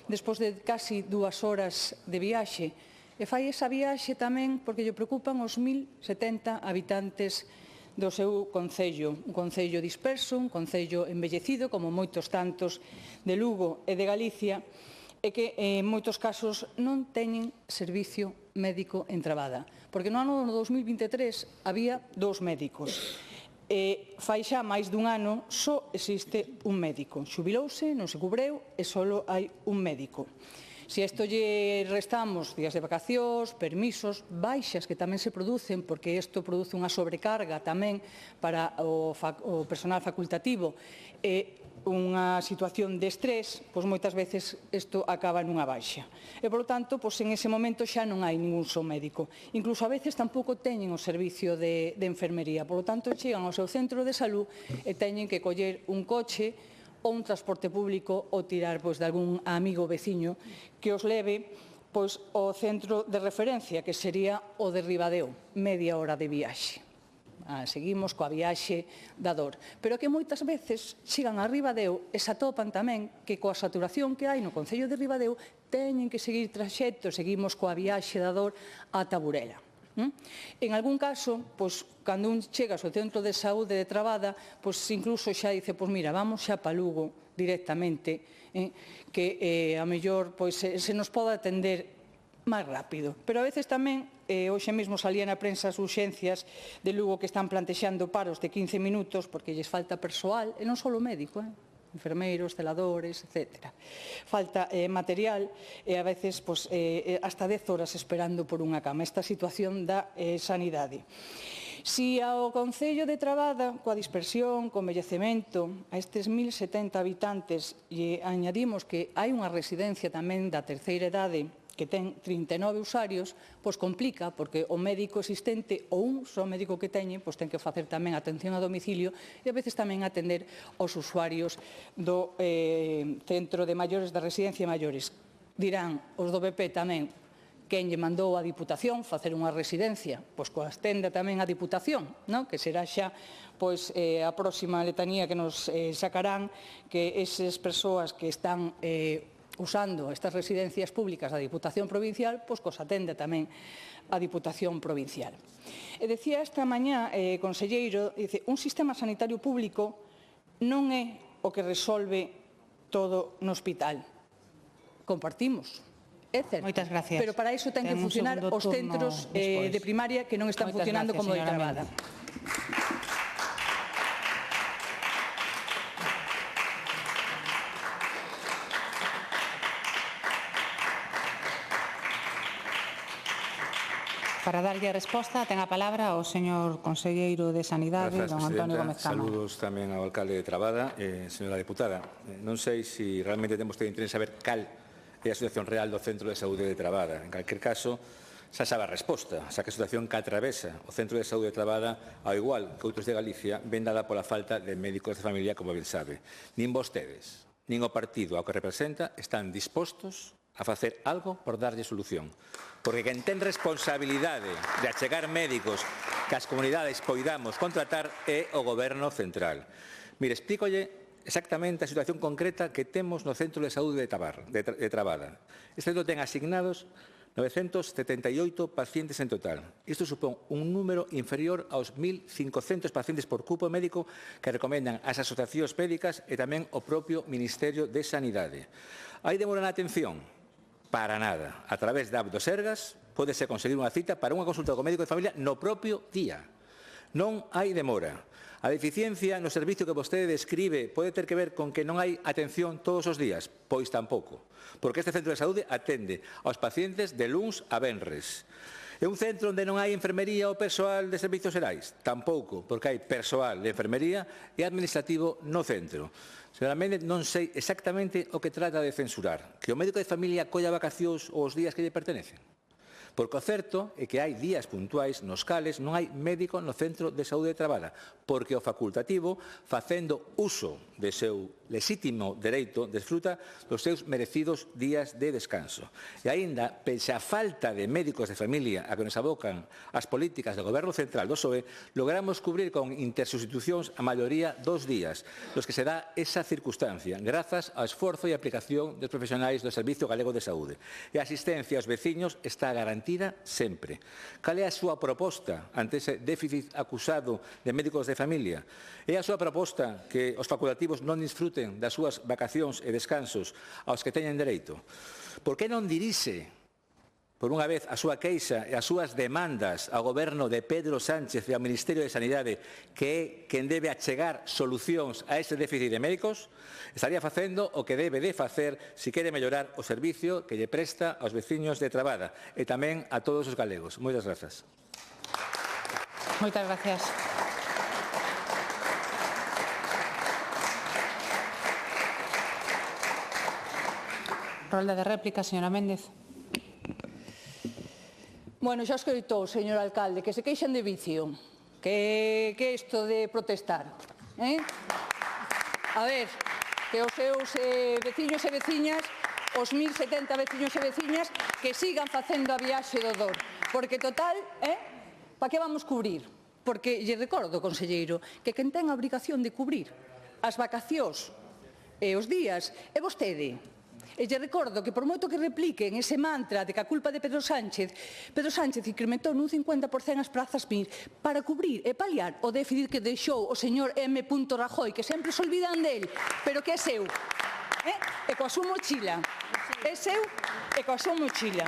[SPEAKER 7] despois de casi 2 horas de viaxe. E fai esa viaxe tamén porque lle preocupan os 1.070 habitantes do seu concello, un concello disperso, un concello envellecido, como moitos tantos de Lugo e de Galicia, e que en moitos casos non teñen servicio médico en Trabada, porque no ano 2023 había 2 médicos. Fai xa máis dun ano só existe un médico. Xubilouse, non se cubreu e só hai un médico. Se a isto lle restamos días de vacacións, permisos, baixas que tamén se producen, porque isto produce unha sobrecarga tamén para o personal facultativo, unha situación de estrés, pois moitas veces isto acaba nunha baixa. E, polo tanto, pois en ese momento xa non hai ningún só médico. Incluso a veces tampouco teñen o servicio de enfermería. Polo tanto, chegan ao seu centro de salud e teñen que coller un coche ou un transporte público ou tirar de algún amigo veciño que os leve pois, o centro de referencia, que sería o de Ribadeo, media hora de viaxe. Seguimos coa viaxe da dor. Pero que moitas veces chegan a Ribadeo e se atopan tamén que coa saturación que hai no Concello de Ribadeo teñen que seguir traxectos, seguimos coa viaxe da dor ata Burela. En algún caso, cando un chega ao centro de saúde de Trabada, incluso xa dice, mira, vamos xa pa Lugo directamente, que a mellor se nos pode atender máis rápido. Pero a veces tamén, hoxe mesmo salía na prensa as urxencias de Lugo que están plantexando paros de 15 minutos porque lles falta persoal, e non só médico, enfermeiros, celadores, etc. Falta material e a veces hasta 10 horas esperando por unha cama. Esta situación da sanidade. Si ao Concello de Trabada, coa dispersión, co envellecemento, a estes 1070 habitantes, lle añadimos que hai unha residencia tamén da terceira idade que ten 39 usuarios, complica, porque o médico existente ou un só médico que teñen, ten que facer tamén atención a domicilio e a veces tamén atender aos usuarios do centro de maiores, da residencia de maiores. Dirán os do BP tamén, quen lle mandou a Diputación facer unha residencia, coas tenda tamén a Diputación, que será xa a próxima letanía que nos sacarán, que esas persoas que están usando estas residencias públicas da Diputación Provincial, cos atende tamén a Diputación Provincial. E decía esta mañá, conselleiro, un sistema sanitario público non é o que resolve todo no hospital. Compartimos, é certo.
[SPEAKER 1] Moitas gracias.
[SPEAKER 7] Pero para iso ten que funcionar os centros de primaria que non están funcionando como de Trabada.
[SPEAKER 1] Para darlle a resposta, ten a palabra o señor conselleiro de Sanidade, don Antonio Gómez Cama.
[SPEAKER 8] Saludos tamén ao alcalde de Trabada. Señora deputada, non sei se realmente temos todo interés en saber cal é a situación real do Centro de Saúde de Trabada. En calquer caso, xa sabe a resposta, xa que a situación que atravesa o Centro de Saúde de Trabada, ao igual que outros de Galicia, ven dada pola falta de médicos de familia, como ben sabe. Nin vostedes, nin o partido ao que representa están dispostos a facer algo por darlle solución. Porque quen ten responsabilidade de achegar médicos que as comunidades poidamos contratar é o Goberno central. Mire, explícolle exactamente a situación concreta que temos no Centro de Saúde de Trabada. Este centro ten asignados 978 pacientes en total. Isto supón un número inferior aos 1.500 pacientes por cupo médico que recomendan as asociacións médicas e tamén o propio Ministerio de Sanidade. Hai demora na atención? Para nada. A través da app do Sergas pódese conseguir unha cita para unha consulta co médico de familia no propio día. Non hai demora. A deficiencia no servicio que vostede describe pode ter que ver con que non hai atención todos os días? Pois tampouco. Porque este centro de saúde atende aos pacientes de luns a venres. É un centro onde non hai enfermería ou persoal de servizos xerais? Tampouco, porque hai persoal de enfermería e administrativo no centro. Señora Méndez, non sei exactamente o que trata de censurar. Que o médico de familia colla vacacións os días que lle pertenecen. Porque o certo é que hai días puntuais nos cales non hai médico no Centro de Saúde de Trabada, porque o facultativo, facendo uso de seu lexítimo dereito, desfruta dos seus merecidos días de descanso. E aínda, pese a falta de médicos de familia a que nos abocan as políticas do Goberno Central do PSOE, logramos cubrir con intersubstitucións a maioría dos días, nos que se dá esa circunstancia, grazas ao esforzo e aplicación dos profesionais do Servicio Galego de Saúde. E a asistencia aos veciños está garantida sempre. Cal é a súa proposta ante ese déficit acusado de médicos de familia? É a súa proposta que os facultativos non disfruten das súas vacacións e descansos aos que teñen dereito? Por que non dirixe, por unha vez, a súa queixa e as súas demandas ao Goberno de Pedro Sánchez e ao Ministerio de Sanidade, que é quen debe achegar solucións a ese déficit de médicos? Estaría facendo o que debe de facer se quere mellorar o servicio que lle presta aos veciños de Trabada e tamén a todos os galegos. Moitas grazas.
[SPEAKER 1] Moitas gracias. Rolda de réplica, señora Méndez.
[SPEAKER 7] Bueno, xa escoitou, señor alcalde, que se queixan de vicio. Que é isto de protestar? A ver, que os seus veciños e veciñas os 1070 veciños e veciñas que sigan facendo a viaxe do Dor. Porque, total, para que vamos cubrir? Porque lle recordo, conselleiro, que quen ten a obrigación de cubrir as vacacións e os días é vostede. E lle recordo que por moito que repliquen ese mantra de que a culpa de Pedro Sánchez incrementou nun 50% as prazas MIR para cubrir e paliar o déficit que deixou o señor M. Rajoy, que sempre se olvidan del, pero que é seu. E coa súa mochila. É seu e coa súa mochila.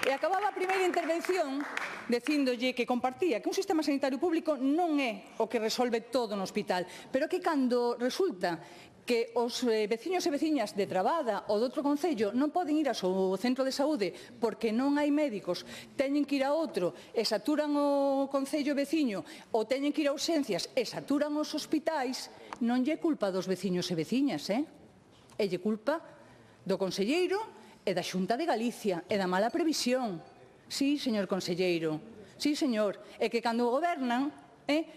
[SPEAKER 7] E acababa a primeira intervención dicíndolle que compartía que un sistema sanitario público non é o que resolve todo no hospital, pero que cando resulta que os veciños e veciñas de Trabada ou de outro concello non poden ir ao seu centro de saúde porque non hai médicos, teñen que ir a outro e saturan o concello veciño ou teñen que ir a urxencias e saturan os hospitais, non lle culpa dos veciños e veciñas, é lle culpa do conselleiro e da Xunta de Galicia e da mala previsión. Sí, señor conselleiro, sí, señor, e que cando gobernan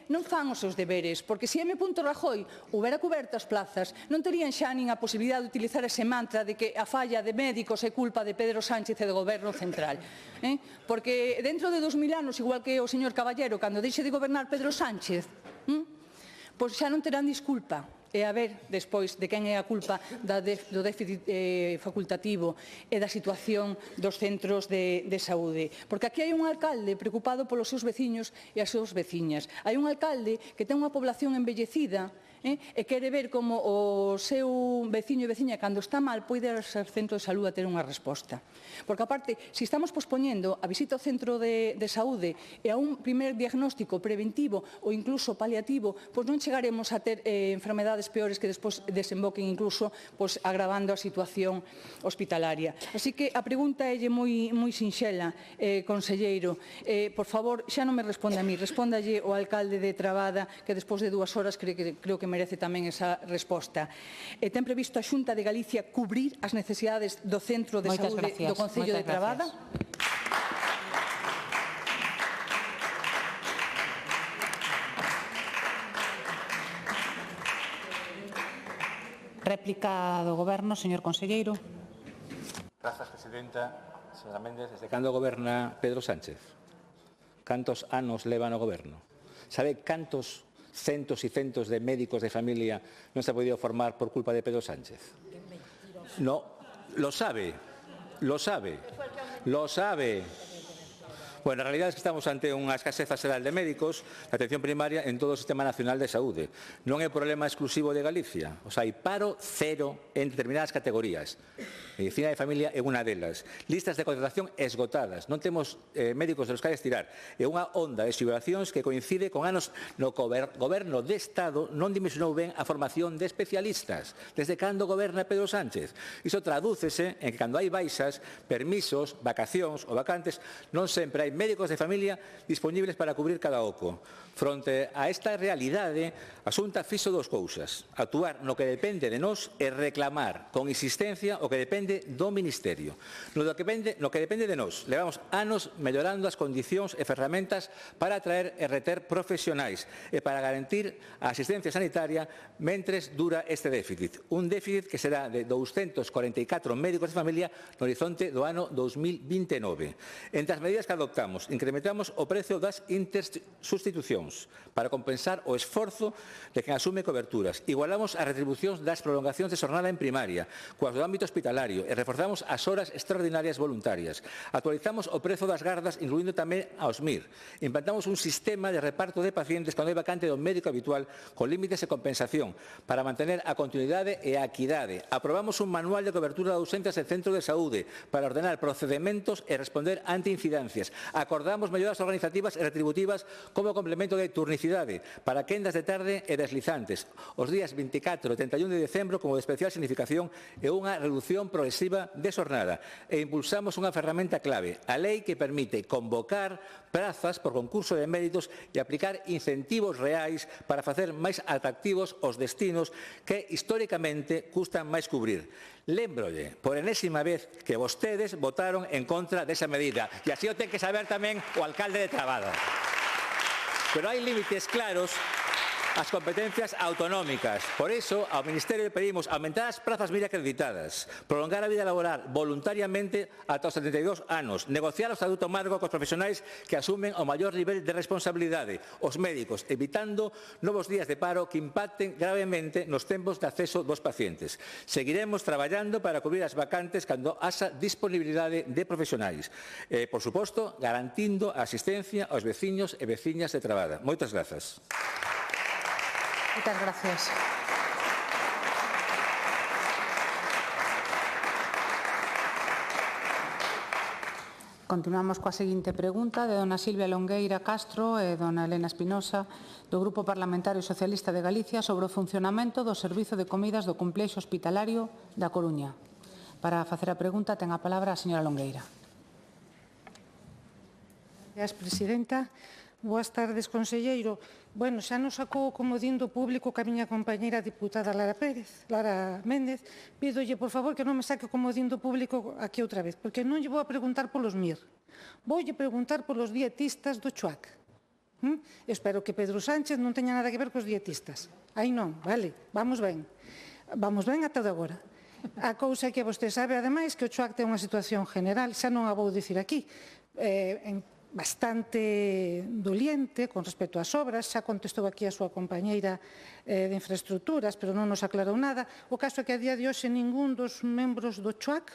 [SPEAKER 7] non fan os seus deberes, porque se M. Rajoy houbera coberto as plazas, non terían xa nin a posibilidade de utilizar ese mantra de que a falla de médicos é culpa de Pedro Sánchez e do Goberno Central. Porque dentro de 2000 anos, igual que o señor Caballero, cando deixe de gobernar Pedro Sánchez, pois xa non terán disculpa. E a ver, despois, de quen é a culpa do déficit facultativo e da situación dos centros de saúde. Porque aquí hai un alcalde preocupado polos seus veciños e as súas veciñas. Hai un alcalde que ten unha población envellecida e quere ver como o seu veciño e veciña, cando está mal, pode ir ao centro de saúde a ter unha resposta. Porque, aparte, se estamos pospoñendo a visita ao centro de saúde e a un primer diagnóstico preventivo ou incluso paliativo, pois non chegaremos a ter enfermedades peores que despois desemboquen incluso agravando a situación hospitalaria. Así que a pregunta é moi sinxela, conselleiro. Por favor, xa non me responde a mí, respóndalle o alcalde de Trabada, que despois de 2 horas creo que merece tamén esa resposta. Ten previsto a Xunta de Galicia cubrir as necesidades do centro de saúde do Concello de Trabada?
[SPEAKER 1] Réplica do Goberno, señor conselleiro.
[SPEAKER 8] Grazas, presidenta. Señora Méndez, desde cando goberna Pedro Sánchez? Cantos anos leva no goberno? Sabe cantos centos e centos de médicos de familia non se ha podido formar por culpa de Pedro Sánchez? No, lo sabe. Bueno, a realidade é que estamos ante unha escaseza xeral de médicos de atención primaria en todo o Sistema Nacional de Saúde. Non é problema exclusivo de Galicia. O sea, hai paro cero en determinadas categorías. Medicina de familia é unha delas. Listas de contratación esgotadas. Non temos médicos de los cales tirar. É unha onda de xubilacións que coincide con anos no goberno de Estado non dimensionou ben a formación de especialistas. Desde cando goberna Pedro Sánchez? Iso tradúcese en que cando hai baixas, permisos, vacacións ou vacantes, non sempre hai médicos de familia disponibles para cubrir cada oco. Fronte a esta realidade, a Xunta fixo 2 cousas: actuar no que depende de nós e reclamar con insistencia o que depende do Ministerio. No que depende de nós, levamos anos mellorando as condicións e ferramentas para atraer e reter profesionais e para garantir a asistencia sanitaria mentres dura este déficit. Un déficit que será de 244 médicos de familia no horizonte do ano 2029. Entre as medidas que adoptamos, incrementamos o prezo das intersustitucións para compensar o esforzo de quen asume coberturas. Igualamos as retribucións das prolongacións de xornada en primaria, coas do ámbito hospitalario, e reforzamos as horas extraordinarias voluntarias. Actualizamos o prezo das gardas, incluindo tamén aos MIR. Implantamos un sistema de reparto de pacientes cando hai vacante do médico habitual con límites de compensación para mantener a continuidade e a equidade. Aprobamos un manual de cobertura de ausencias en centro de saúde para ordenar procedementos e responder ante incidencias. Acordamos melloras organizativas e retributivas como complemento de turnicidade para quendas de tarde e deslizantes os días 24 e 31 de decembro como de especial significación e unha reducción progresiva de xornada. E impulsamos unha ferramenta clave, a lei que permite convocar prazas por concurso de méritos e aplicar incentivos reais para facer máis atractivos os destinos que históricamente custan máis cubrir. Lémbrolle, por enésima vez, que vostedes votaron en contra desa medida. E así o ten que saber tamén o alcalde de Trabada. Pero hai límites claros as competencias autonómicas. Por iso, ao Ministerio le pedimos aumentar as prazas mil acreditadas, prolongar a vida laboral voluntariamente ata os 72 anos, negociar o estatuto marco cos profesionais que asumen o maior nivel de responsabilidade, os médicos, evitando novos días de paro que impacten gravemente nos tempos de acceso dos pacientes. Seguiremos traballando para cubrir as vacantes cando haxa disponibilidade de profesionais. Por suposto, garantindo a asistencia aos veciños e veciñas de Trabada. Moitas grazas.
[SPEAKER 1] Moitas gracias. Continuamos coa seguinte pregunta de dona Silvia Longueira Castro e dona Elena Espinosa do Grupo Parlamentario Socialista de Galicia sobre o funcionamento do Servizo de Comidas do Complexo Hospitalario da Coruña. Para facer a pregunta ten a palabra a señora Longueira.
[SPEAKER 9] Gracias, presidenta. Boas tardes, conselleiro. Bueno, xa nos sacou o comodín do público que a miña compañeira diputada Lara Méndez. Pídolle, por favor, que non me saque o comodín do público aquí outra vez, porque non lle vou a preguntar polos MIR. Voulle preguntar polos dietistas do CHUAC. Espero que Pedro Sánchez non teña nada que ver cos dietistas. Aí non, vale, vamos ben. Vamos ben ata de agora. A cousa que vostede sabe, ademais, que o CHUAC ten unha situación general, xa non a vou dicir aquí, bastante doliente con respecto ás obras. Xa contestou aquí a súa compañeira de infraestructuras, pero non nos aclarou nada. O caso é que a día de hoxe ningún dos membros do CHUAC,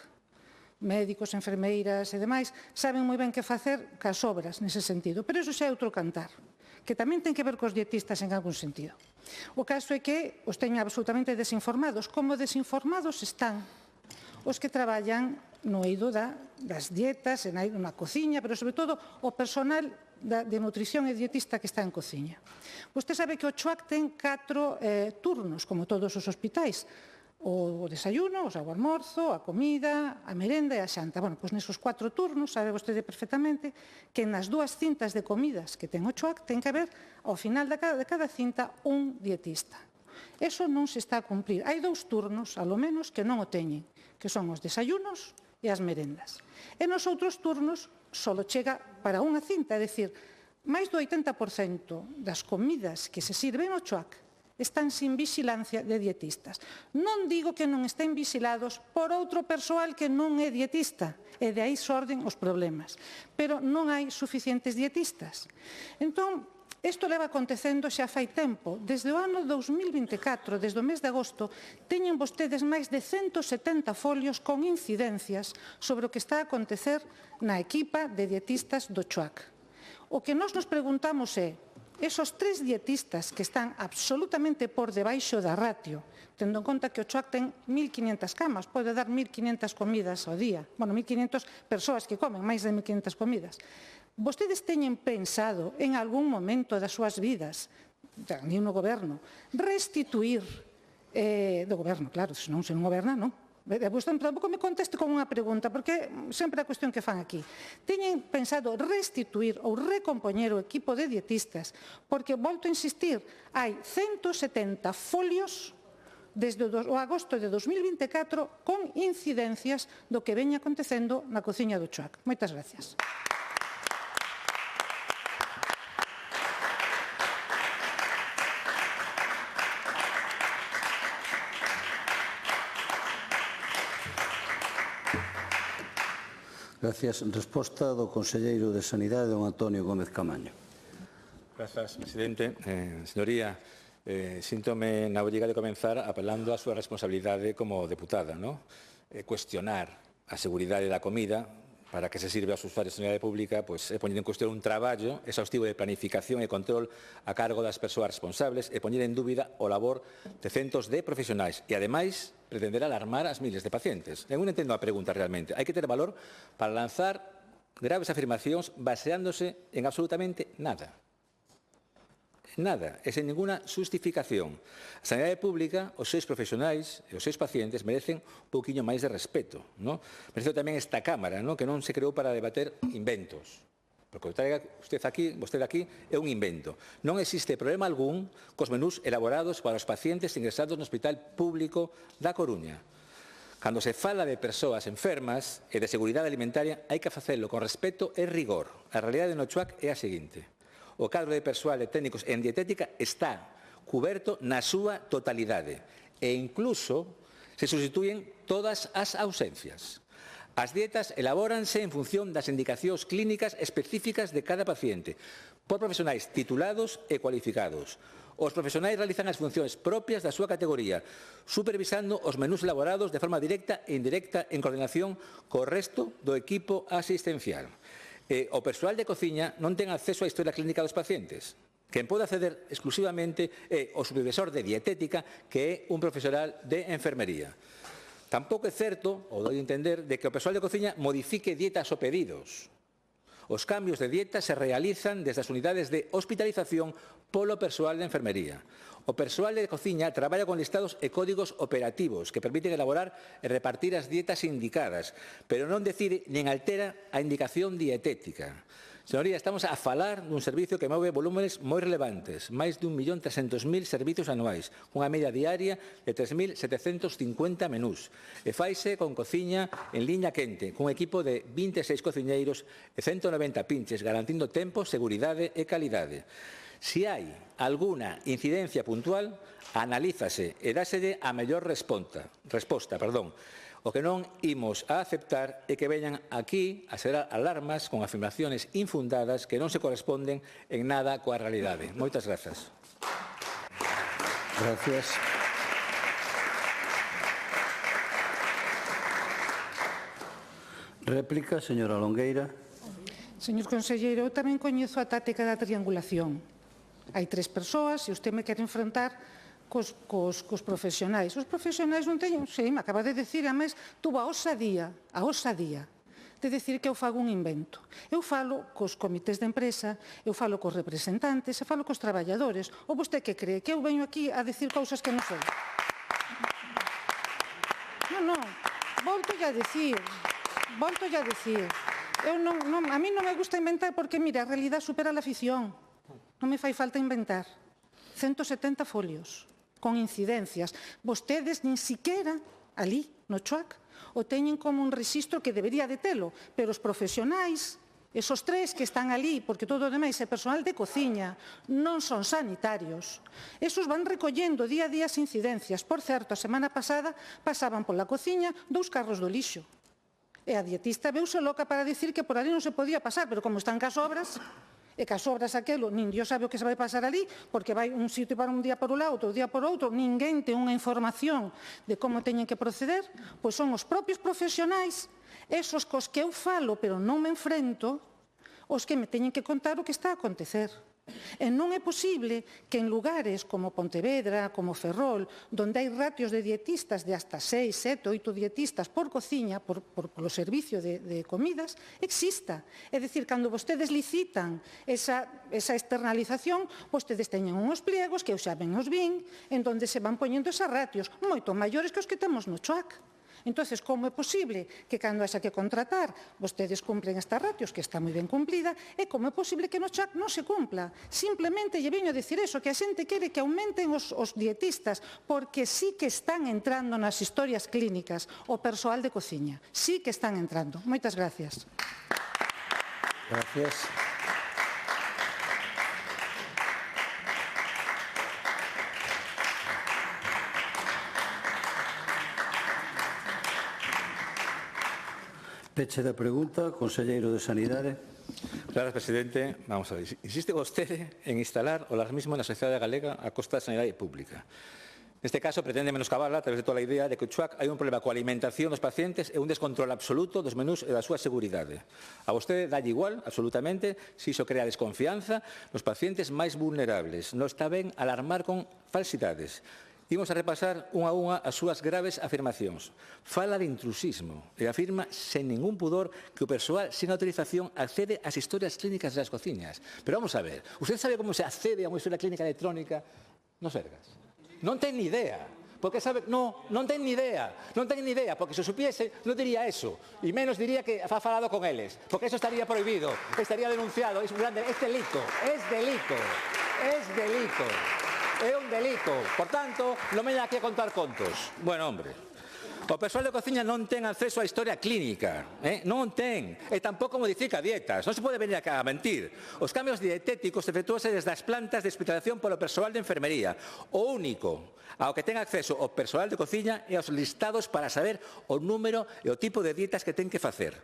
[SPEAKER 9] médicos, enfermeiras e demais, saben moi ben que facer cas obras nese sentido. Pero iso xa é outro cantar, que tamén ten que ver cos dietistas en algún sentido. O caso é que os teñen absolutamente desinformados. Como desinformados están os que traballan no eido das dietas, na cociña, pero sobre todo o personal de nutrición e dietista que está en cociña. Vostede sabe que o CHUAC ten 4 turnos, como todos os hospitais. O desayuno, o almorzo, a comida, a merenda e a xanta. Bueno, pois nesos 4 turnos, sabe vostede perfectamente que nas 2 cintas de comidas que ten o CHUAC ten que haber, ao final de cada cinta, un dietista. Eso non se está a cumprir. Hai 2 turnos, alo menos, que non o teñen, que son os desayunos e as merendas. E nos outros turnos só chega para unha cinta, é dicir, máis do 80% das comidas que se sirven ao CHUAC están sin vigilancia de dietistas. Non digo que non estén vigilados por outro persoal que non é dietista, e de aí xorden os problemas, pero non hai suficientes dietistas. Entón, isto leva acontecendo xa fai tempo. Desde o ano 2024, desde o mes de agosto, teñen vostedes máis de 170 folios con incidencias sobre o que está a acontecer na equipa de dietistas do CHUAC. O que nós nos preguntamos é, esos 3 dietistas que están absolutamente por debaixo da ratio, tendo en conta que o CHUAC ten 1.500 camas, pode dar 1.500 comidas ao día, bueno, 1.500 persoas que comen, máis de 1.500 comidas. Vostedes teñen pensado en algún momento das súas vidas, nin no goberno, restituir do goberno, claro, se non goberna, non. Vostede tampouco me conteste con unha pregunta, porque sempre a cuestión que fan aquí. Teñen pensado restituir ou recompoñer o equipo de dietistas, porque, volto a insistir, hai 170 folios desde o agosto de 2024 con incidencias do que veña acontecendo na cociña do CHUAC. Moitas gracias.
[SPEAKER 10] Gracias. Resposta do conselleiro de Sanidade, don Antonio Gómez Camaño.
[SPEAKER 8] Grazas, presidente. Señoría, síntome na obriga de comenzar apelando á súa responsabilidade como deputada, cuestionar a seguridade da comida para que se sirve aos usuarios de sanidade pública, pois é poñer en cuestión un traballo exhaustivo de planificación e control a cargo das persoas responsables e poñer en dúbida o labor de centos de profesionais e, ademais, pretender alarmar as miles de pacientes. Eu non entendo a pregunta realmente. Hai que ter valor para lanzar graves afirmacións baseándose en absolutamente nada. Nada, e sen ninguna justificación. A sanidade pública, os seus profesionais e os seus pacientes merecen un pouquiño máis de respeto. Merece tamén esta Cámara, que non se creou para debater inventos. Porque o que traiga vostede aquí é un invento. Non existe problema algún cos menús elaborados para os pacientes ingresados no Hospital Público da Coruña. Cando se fala de persoas enfermas e de seguridade alimentaria, hai que facelo con respeto e rigor. A realidade no CHUAC é a seguinte. O cadro de persoal e técnicos en dietética está cuberto na súa totalidade e incluso se sustituyen todas as ausencias. As dietas elabóranse en función das indicacións clínicas específicas de cada paciente por profesionais titulados e cualificados. Os profesionais realizan as funcións propias da súa categoría, supervisando os menús elaborados de forma directa e indirecta en coordinación co resto do equipo asistencial. O persoal de cociña non ten acceso á historia clínica dos pacientes. Quen pode acceder exclusivamente é o supervisor de dietética, que é un profesional de enfermería. Tampouco é certo, ou doi a entender, de que o persoal de cociña modifique dietas ou pedidos. Os cambios de dieta se realizan desde as unidades de hospitalización polo persoal de enfermería. O persoal de cociña traballa con listados e códigos operativos que permiten elaborar e repartir as dietas indicadas, pero non decide nin altera a indicación dietética. Señoría, estamos a falar dun servicio que move volúmenes moi relevantes, máis de 1.300.000 servizos anuais, unha media diaria de 3.750 menús. E faise con cociña en liña quente, cun equipo de 26 cociñeiros e 190 pinches, garantindo tempo, seguridade e calidade. Se hai alguna incidencia puntual, analízase e dáselle a mellor resposta. O que non imos a aceptar é que veñan aquí a ser alarmas con afirmaciones infundadas que non se corresponden en nada coa realidade. Moitas grazas.
[SPEAKER 10] Gracias. Réplica, señora Longueira.
[SPEAKER 9] Señor conselleiro, eu tamén coñezo a táctica da triangulación. Hai 3 persoas e usted me quere enfrentar cos profesionais. Os profesionais non teñen, sí, me acaba de decir, a máis, tuvo a osadía de decir que eu fago un invento. Eu falo cos comités de empresa, eu falo cos representantes, eu falo cos traballadores. Ou vostede que cree que eu veño aquí a decir cousas que non sei? Non, volto a decir. A mí non me gusta inventar porque, mira, a realidad supera a ficción. Non me fai falta inventar. 170 folios, con incidencias. Vostedes nin siquiera ali, no CHOAC, o teñen como un rexistro que debería de telo, pero os profesionais, esos 3 que están ali, porque todo o demais é personal de cociña, non son sanitarios. Esos van recollendo día a día as incidencias. Por certo, a semana pasada pasaban pola cociña 2 carros do lixo. E a dietista veuse loca para dicir que por ali non se podía pasar, pero como están cas obras... E cas obras aquelo, nin Dios sabe o que se vai pasar ali, porque vai un sitio para un día por un lado, outro día por outro, ninguén ten unha información de como teñen que proceder, pois son os propios profesionais, esos cos que eu falo, pero non me enfrento, os que me teñen que contar o que está a acontecer. E non é posible que en lugares como Pontevedra, como Ferrol, donde hai ratios de dietistas de hasta 6, 7, 8 dietistas por cociña, polo servicio de comidas, exista. É dicir, cando vostedes licitan esa externalización, vostedes teñen uns pliegos que eu xa ben os vin, en donde se van poñendo esas ratios, moito maiores que os que temos no CHOAC. Entonces, como é posible que cando haxa que contratar vostedes cumplen estas ratios, que está moi ben cumplida, e como é posible que no CHOAC non se cumpla? Simplemente lle veño a decir eso, que a xente quere que aumenten os dietistas, porque sí que están entrando nas historias clínicas o persoal de cociña. Sí que están entrando. Moitas gracias.
[SPEAKER 10] Gracias. Peche da pregunta, conselleiro de Sanidade.
[SPEAKER 8] Gracias, presidente. Vamos a ver. Insiste vostede en instalar o alarmismo na sociedade galega a costa da sanidade pública. Neste caso, pretende menoscabarla a través de toda a idea de que o CHOAC hai un problema coa alimentación dos pacientes e un descontrol absoluto dos menús e da súa seguridade. A vostede dalle igual, absolutamente, se iso crea desconfianza nos pacientes máis vulnerables. Non está ben alarmar con falsidades. Imos a repasar unha a unha as súas graves afirmacións. Fala de intrusismo e afirma sen ningún pudor que o persoal sin autorización accede ás historias clínicas das cociñas. Pero vamos a ver, usted sabe como se accede a unha historia clínica electrónica no Sergas? Non ten ni idea. Porque sabe, non ten ni idea, porque se supiese non diría eso, e menos diría que fa falado con eles, porque eso estaría prohibido, estaría denunciado, é delito. É un delito. Por tanto, non me aquí a contar contos. Bueno, hombre, O persoal de cociña non ten acceso á historia clínica, non ten, e tampouco modifica dietas, non se pode venir acá a mentir. Os cambios dietéticos efectúanse desde as plantas de hospitalización polo persoal de enfermería. O único ao que ten acceso o persoal de cociña é aos listados para saber o número e o tipo de dietas que ten que facer.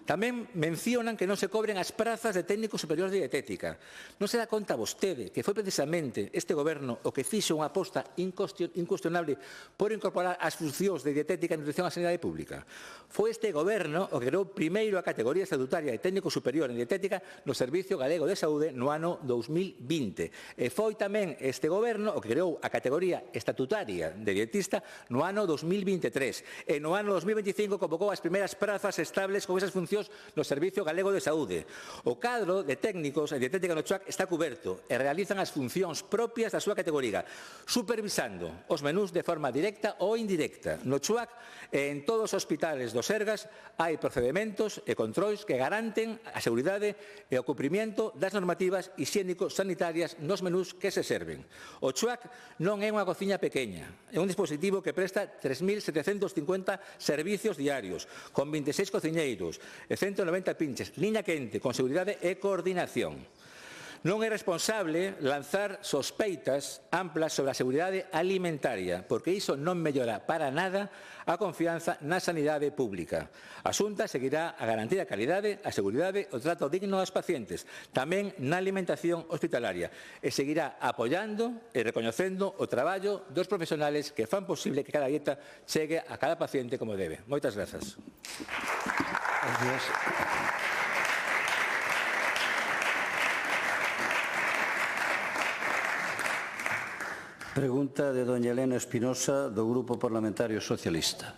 [SPEAKER 8] Tamén mencionan que non se cobren as prazas de técnico superior de dietética. Non se dá conta vostede que foi precisamente este goberno o que fixo unha aposta incuestionable por incorporar as funcións de dietética e nutrición á sanidade pública. Foi este goberno o que creou primeiro a categoría estatutaria de técnico superior en dietética no Servicio Galego de Saúde no ano 2020. E foi tamén este goberno o que creou a categoría estatutaria de dietista no ano 2023. E no ano 2025 convocou as primeiras prazas estables con esas funcións no Servicio Galego de Saúde. O cadro de técnicos en dietética no CHUAC está cuberto e realizan as funcións propias da súa categoría, supervisando os menús de forma directa ou indirecta. No CHUAC e en todos os hospitales do Sergas hai procedementos e controis que garanten a seguridade e o cumprimento das normativas hixiénico-sanitarias nos menús que se serven. O CHUAC non é unha cociña pequena, é un dispositivo que presta 3.750 servicios diarios, con 26 cociñeiros e 190 pinches, liña quente, con seguridade e coordinación. Non é responsable lanzar sospeitas amplas sobre a seguridade alimentaria, porque iso non mellora para nada a confianza na sanidade pública. A Xunta seguirá a garantir a calidade, a seguridade e o trato digno aos pacientes, tamén na alimentación hospitalaria, e seguirá apoiando e recoñecendo o traballo dos profesionales que fan posible que cada dieta chegue a cada paciente como debe. Moitas grazas.
[SPEAKER 10] Gracias. Pregunta de doña Elena Espinosa, do Grupo Parlamentario Socialista.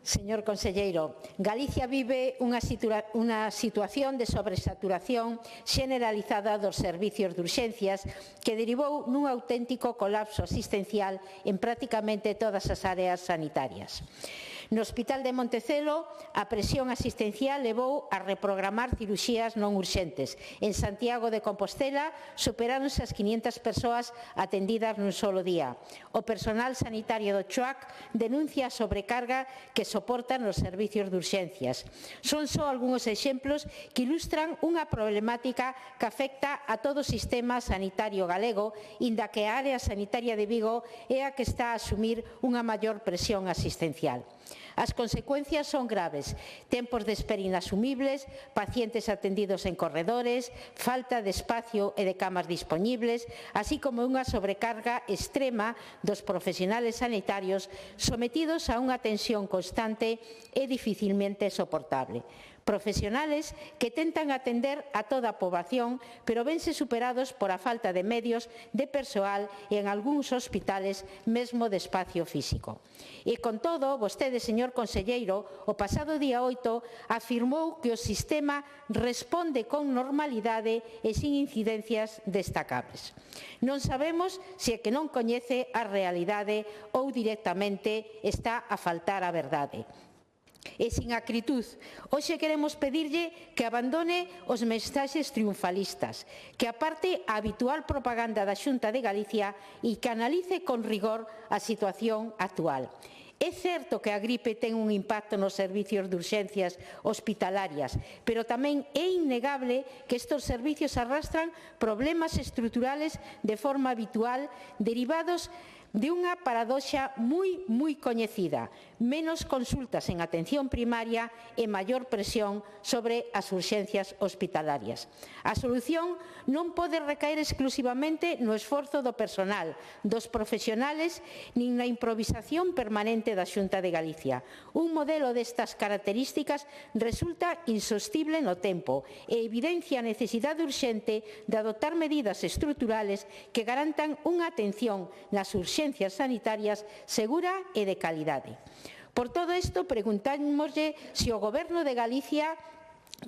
[SPEAKER 11] Señor conselleiro, Galicia vive unha situación de sobresaturación xeneralizada dos servicios de urxencias que derivou nun auténtico colapso asistencial en prácticamente todas as áreas sanitarias. No Hospital de Montecelo, a presión asistencial levou a reprogramar cirurxías non urxentes. En Santiago de Compostela superáronse as 500 persoas atendidas nun solo día. O personal sanitario do CHUAC denuncia a sobrecarga que soportan os servicios de urxencias. Son só algúns exemplos que ilustran unha problemática que afecta a todo o sistema sanitario galego, inda que a área sanitaria de Vigo é a que está a asumir unha maior presión asistencial. As consecuencias son graves: tempos de espera inasumibles, pacientes atendidos en corredores, falta de espacio e de camas dispoñibles, así como unha sobrecarga extrema dos profesionales sanitarios sometidos a unha tensión constante e dificilmente soportable. Profesionales que tentan atender a toda a poboación, pero vense superados por a falta de medios, de persoal e en algúns hospitales mesmo de espacio físico. E con todo, vostede, señor conselleiro, o pasado día 8 afirmou que o sistema responde con normalidade e sin incidencias destacables. Non sabemos se é que non coñece a realidade ou directamente está a faltar a verdade. E sin acritud, hoxe queremos pedirlle que abandone os mensaxes triunfalistas, que aparte a habitual propaganda da Xunta de Galicia e que analice con rigor a situación actual. É certo que a gripe ten un impacto nos servicios de urxencias hospitalarias, pero tamén é innegable que estes servicios arrastran problemas estruturales de forma habitual derivados de unha paradoxa moi coñecida: menos consultas en atención primaria e maior presión sobre as urxencias hospitalarias. A solución non pode recaer exclusivamente no esforzo do personal, dos profesionales, nin na improvisación permanente da Xunta de Galicia. Un modelo destas características resulta insostible no tempo e evidencia a necesidade urxente de adoptar medidas estruturales que garantan unha atención nas urxencias sanitarias segura e de calidade. Por todo isto, preguntámoslle se o Goberno de Galicia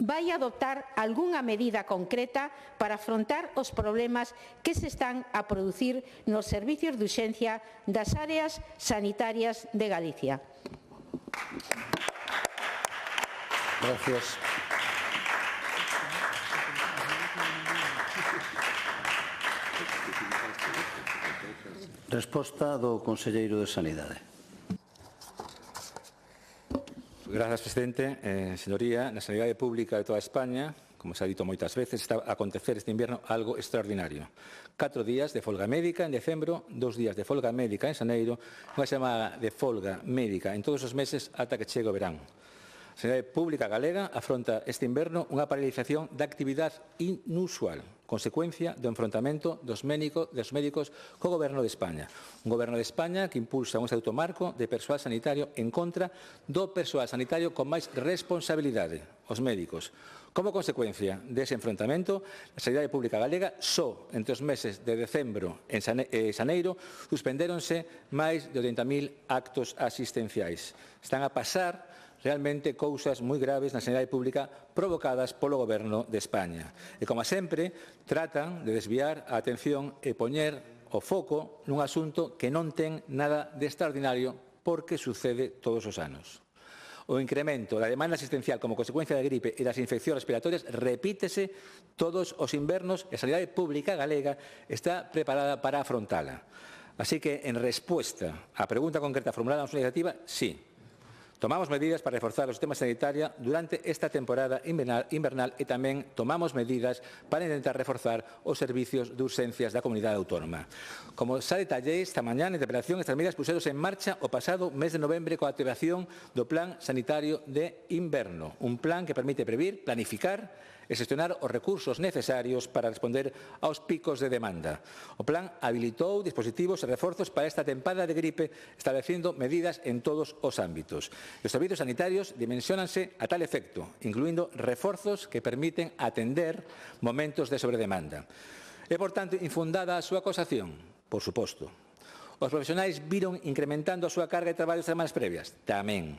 [SPEAKER 11] vai adoptar algunha medida concreta para afrontar os problemas que se están a producir nos servicios de urxencia das áreas sanitarias de Galicia.
[SPEAKER 10] Gracias. Resposta do conselleiro de Sanidade.
[SPEAKER 8] Grazas, presidente. Señoría, na sanidade pública de toda España, como se ha dito moitas veces, está a acontecer este inverno algo extraordinario. 4 días de folga médica en decembro, 2 días de folga médica en xaneiro, unha semana de folga médica en todos os meses ata que chegue o verán. A sanidade pública galega afronta este inverno unha paralización da actividade inusual, consecuencia do enfrontamento dos médicos co Goberno de España. Un Goberno de España que impulsa un estatuto marco de persoal sanitario en contra do persoal sanitario con máis responsabilidade, os médicos. Como consecuencia dese enfrontamento, a sanidade pública galega só entre os meses de decembro e xaneiro suspendéronse máis de 80.000 actos asistenciais. Están a pasar realmente cousas moi graves na sanidade pública provocadas polo Goberno de España. E, como sempre, tratan de desviar a atención e poñer o foco nun asunto que non ten nada de extraordinario porque sucede todos os anos. O incremento da demanda asistencial como consecuencia da gripe e das infeccións respiratorias repítese todos os invernos e a sanidade pública galega está preparada para afrontala. Así que, en resposta á pregunta concreta formulada na súa iniciativa, sí. Tomamos medidas para reforzar o sistema sanitario durante esta temporada invernal e tamén tomamos medidas para intentar reforzar os servicios de urxencias da comunidade autónoma. Como xa detallei esta mañá na interpelación, estas medidas puxeronse en marcha o pasado mes de novembro coa activación do Plan Sanitario de Inverno, un plan que permite previr, planificar e xestionar os recursos necesarios para responder aos picos de demanda. O plan habilitou dispositivos e reforzos para esta tempada de gripe, establecindo medidas en todos os ámbitos. Os servizos sanitarios dimensionanse a tal efecto, incluindo reforzos que permiten atender momentos de sobredemanda. É, por tanto, infundada a súa acusación? Por suposto. Os profesionais viron incrementando a súa carga de traballo as semanas previas? Tamén.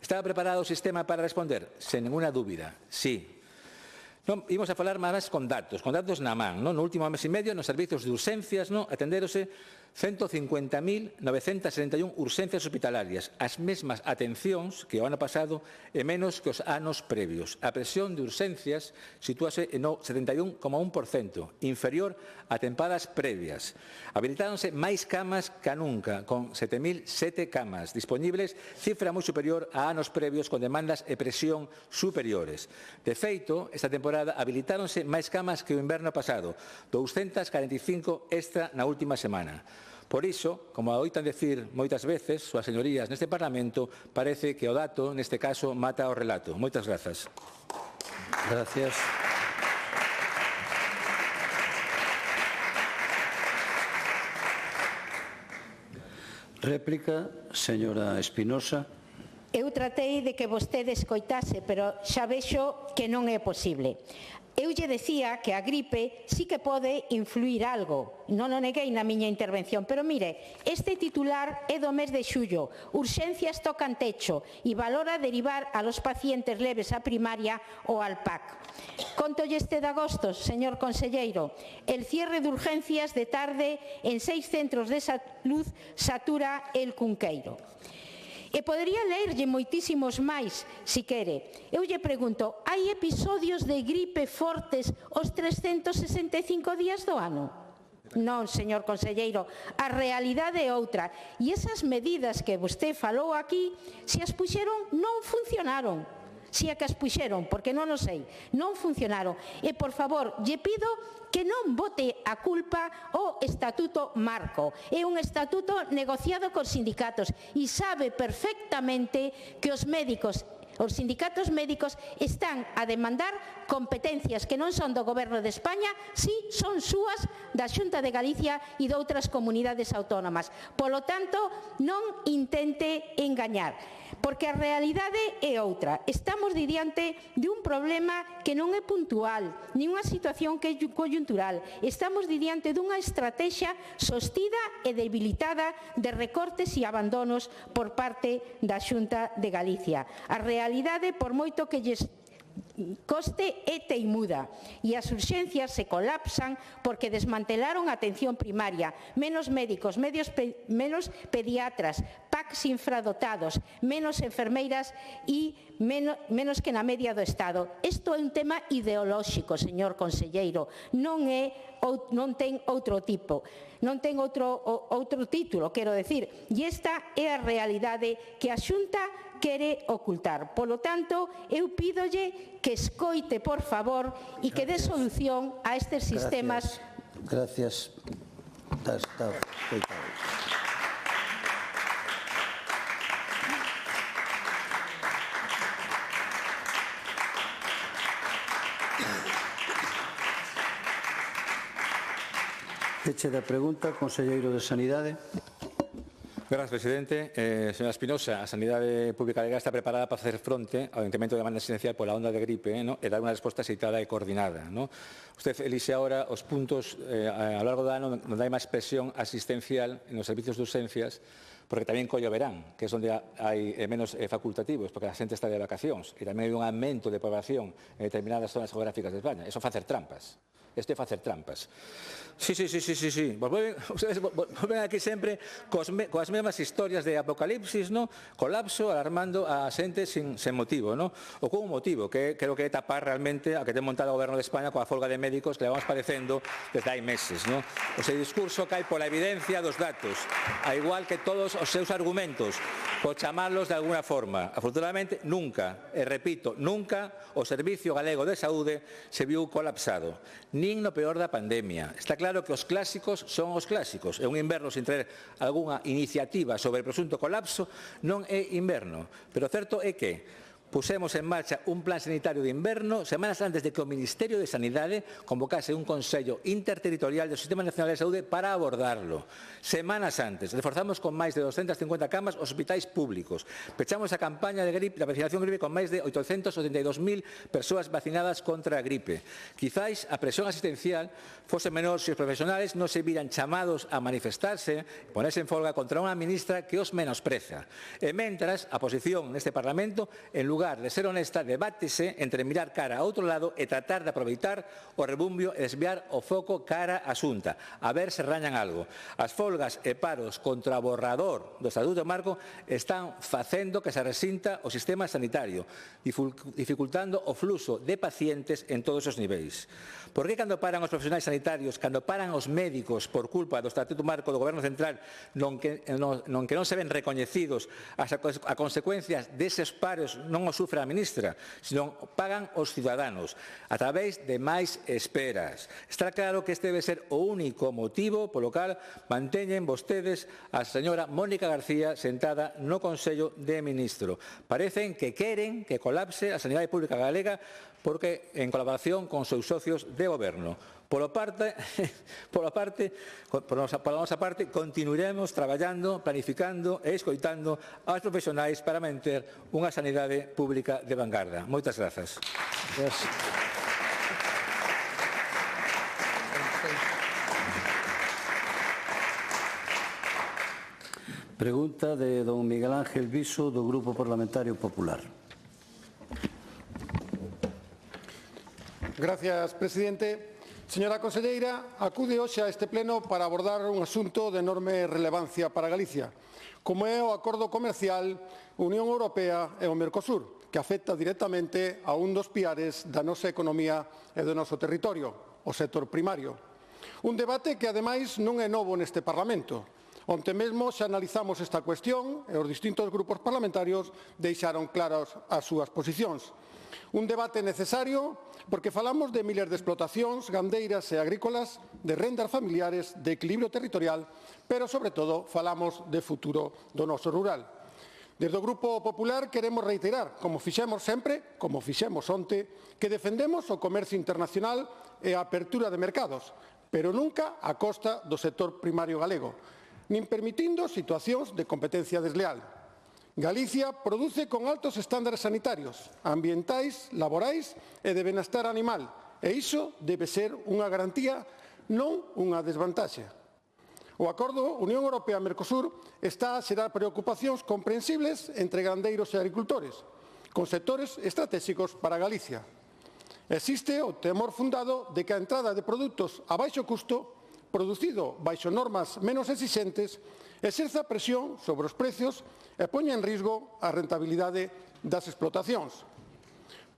[SPEAKER 8] Estaba preparado o sistema para responder? Sen ninguna dúbida, sí. Non, imos a falar máis con datos na man. No último mes e medio, nos servizos de urxencias, atendérose 150.971 urxencias hospitalarias, as mesmas atencións que o ano pasado e menos que os anos previos. A presión de urxencias sitúase no 71,1%, inferior a tempadas previas. Habilitáronse máis camas que nunca, con 7.007 camas disponibles, cifra moi superior a anos previos con demandas e presión superiores. De feito, esta temporada habilitáronse máis camas que o inverno pasado, 245 extra na última semana. Por iso, como oitan decir moitas veces súas señorías neste Parlamento, parece que o dato, neste caso, mata o relato. Moitas grazas.
[SPEAKER 10] Gracias. Réplica, señora Espinosa.
[SPEAKER 11] Eu tratei de que vostede escoitase, pero xa vexo que non é posible. Eu lle decía que a gripe sí que pode influir algo, non o neguei na miña intervención, pero mire, este titular é do mes de xullo, urxencias tocan techo e valora derivar a los pacientes leves a primaria ou al PAC. Contolle este de agosto, señor conselleiro, el cierre de urgencias de tarde en 6 centros de salud satura el Cunqueiro. E podería leerlle moitísimos máis, si quere. Eu lle pregunto, hai episodios de gripe fortes os 365 días do ano? Non, señor conselleiro, a realidade é outra. E esas medidas que vostede falou aquí, se as puxeron, non funcionaron. Si é que as puxeron, porque non o sei, non funcionaron. E, por favor, lle pido que non bote a culpa ao Estatuto Marco. É un estatuto negociado cos sindicatos e sabe perfectamente que os médicos, os sindicatos médicos están a demandar competencias que non son do Goberno de España, si son súas da Xunta de Galicia e de outras comunidades autónomas. Polo tanto, non intente engañar, porque a realidade é outra. Estamos diante de un problema que non é puntual, nin unha situación que é coyuntural. Estamos diante dunha estrategia sostida e debilitada de recortes e abandonos por parte da Xunta de Galicia. A realidade, por moito que lles coste é teimuda e as urxencias se colapsan porque desmantelaron a atención primaria, menos médicos, menos pediatras, PACs infradotados, menos enfermeiras e menos que na media do Estado. Isto é un tema ideolóxico, señor conselleiro, non ten outro tipo, non ten outro título, quero decir, e esta é a realidade que a Xunta quere ocultar. Polo tanto, eu pídolle que escoite, por favor, e que dé solución a estes sistemas.
[SPEAKER 10] Gracias. Está escoitado. Feche da pregunta, conselleiro de Sanidade.
[SPEAKER 8] Gracias, presidente. Señora Espinosa, a Sanidade Pública Galega está preparada para facer fronte ao incremento de demanda asistencial pola onda de gripe e dar unha resposta aceitada e coordinada. Usted elixe agora os puntos a lo largo do ano onde hai máis presión asistencial nos servicios de urgencias, porque tamén colle o verán, que é onde hai menos facultativos, porque a xente está de vacacións, e tamén hai un aumento de población en determinadas zonas geográficas de España. Eso é facer trampas. Isto é facer trampas. Sí. Ustedes volven aquí sempre coas mesmas historias de apocalipsis, colapso, alarmando a xente sin motivo, ou con un motivo, que creo que é tapar realmente a que ten montado o Goberno de España coa folga de médicos que le vamos padecendo desde hai meses. O seu discurso cae pola evidencia dos datos, a igual que todos os seus argumentos, por chamarlos de alguna forma. Afortunadamente, nunca, e repito, nunca o Servicio Galego de Saúde se viu colapsado, nin no peor da pandemia. Está claro que os clásicos son os clásicos, e un inverno sin traer algunha iniciativa sobre o presunto colapso non é inverno, pero o certo é que pusemos en marcha un plan sanitario de inverno semanas antes de que o Ministerio de Sanidade convocase un Consello Interterritorial do Sistema Nacional de Saúde para abordarlo. Semanas antes, reforzamos con máis de 250 camas os hospitais públicos. Pechamos a campaña de gripe, da vacinación de gripe con máis de 882.000 persoas vacinadas contra a gripe. Quizáis a presión asistencial fose menor se os profesionales non se viran chamados a manifestarse, ponerse en folga contra unha ministra que os menospreza. E mentras, a oposición neste Parlamento, en lugar de ser honesta, debátese entre mirar cara a outro lado e tratar de aproveitar o rebumbio e desviar o foco cara a Xunta, a ver se rañan algo. As folgas e paros contra o borrador do Estatuto Marco están facendo que se resinta o sistema sanitario, dificultando o fluxo de pacientes en todos os niveis. Por que cando paran os profesionais sanitarios, cando paran os médicos por culpa do Estatuto Marco do Goberno Central, non que non se ven recoñecidos a consecuencias deses paros non o sufre a ministra, sino pagan os ciudadanos a través de máis esperas. Está claro que este debe ser o único motivo polo cal manteñen vostedes a señora Mónica García sentada no Consello de Ministros. Parecen que queren que colapse a sanidade pública galega porque en colaboración con seus socios de goberno. Por nosa parte, continuaremos traballando, planificando e escoitando aos profesionais para manter unha sanidade pública de vanguarda. Moitas grazas.
[SPEAKER 10] Pregunta de don Miguel Ángel Viso, do Grupo Parlamentario Popular.
[SPEAKER 12] Gracias, presidente. Señora conselleira, acude hoxe a este pleno para abordar un asunto de enorme relevancia para Galicia, como é o acordo comercial Unión Europea e o Mercosur, que afecta directamente a un dos piares da nosa economía e do noso territorio, o sector primario. Un debate que, ademais, non é novo neste Parlamento. Onte mesmo xa analizamos esta cuestión e os distintos grupos parlamentarios deixaron claras as súas posicións. Un debate necesario porque falamos de miles de explotacións gandeiras e agrícolas, de rendas familiares, de equilibrio territorial, pero, sobre todo, falamos de futuro do noso rural. Desde o Grupo Popular queremos reiterar, como fixemos sempre, como fixemos onte, que defendemos o comercio internacional e a apertura de mercados, pero nunca a costa do sector primario galego, nin permitindo situacións de competencia desleal. Galicia produce con altos estándares sanitarios, ambientais, laborais e de benestar animal, e iso debe ser unha garantía, non unha desvantaxe. O acordo Unión Europea-Mercosur está a xerar preocupacións comprensibles entre gandeiros e agricultores. con sectores estratégicos para Galicia. Existe o temor fundado de que a entrada de produtos a baixo custo, producido baixo normas menos exixentes, exerza presión sobre os precios e poña en risco a rentabilidade das explotacións.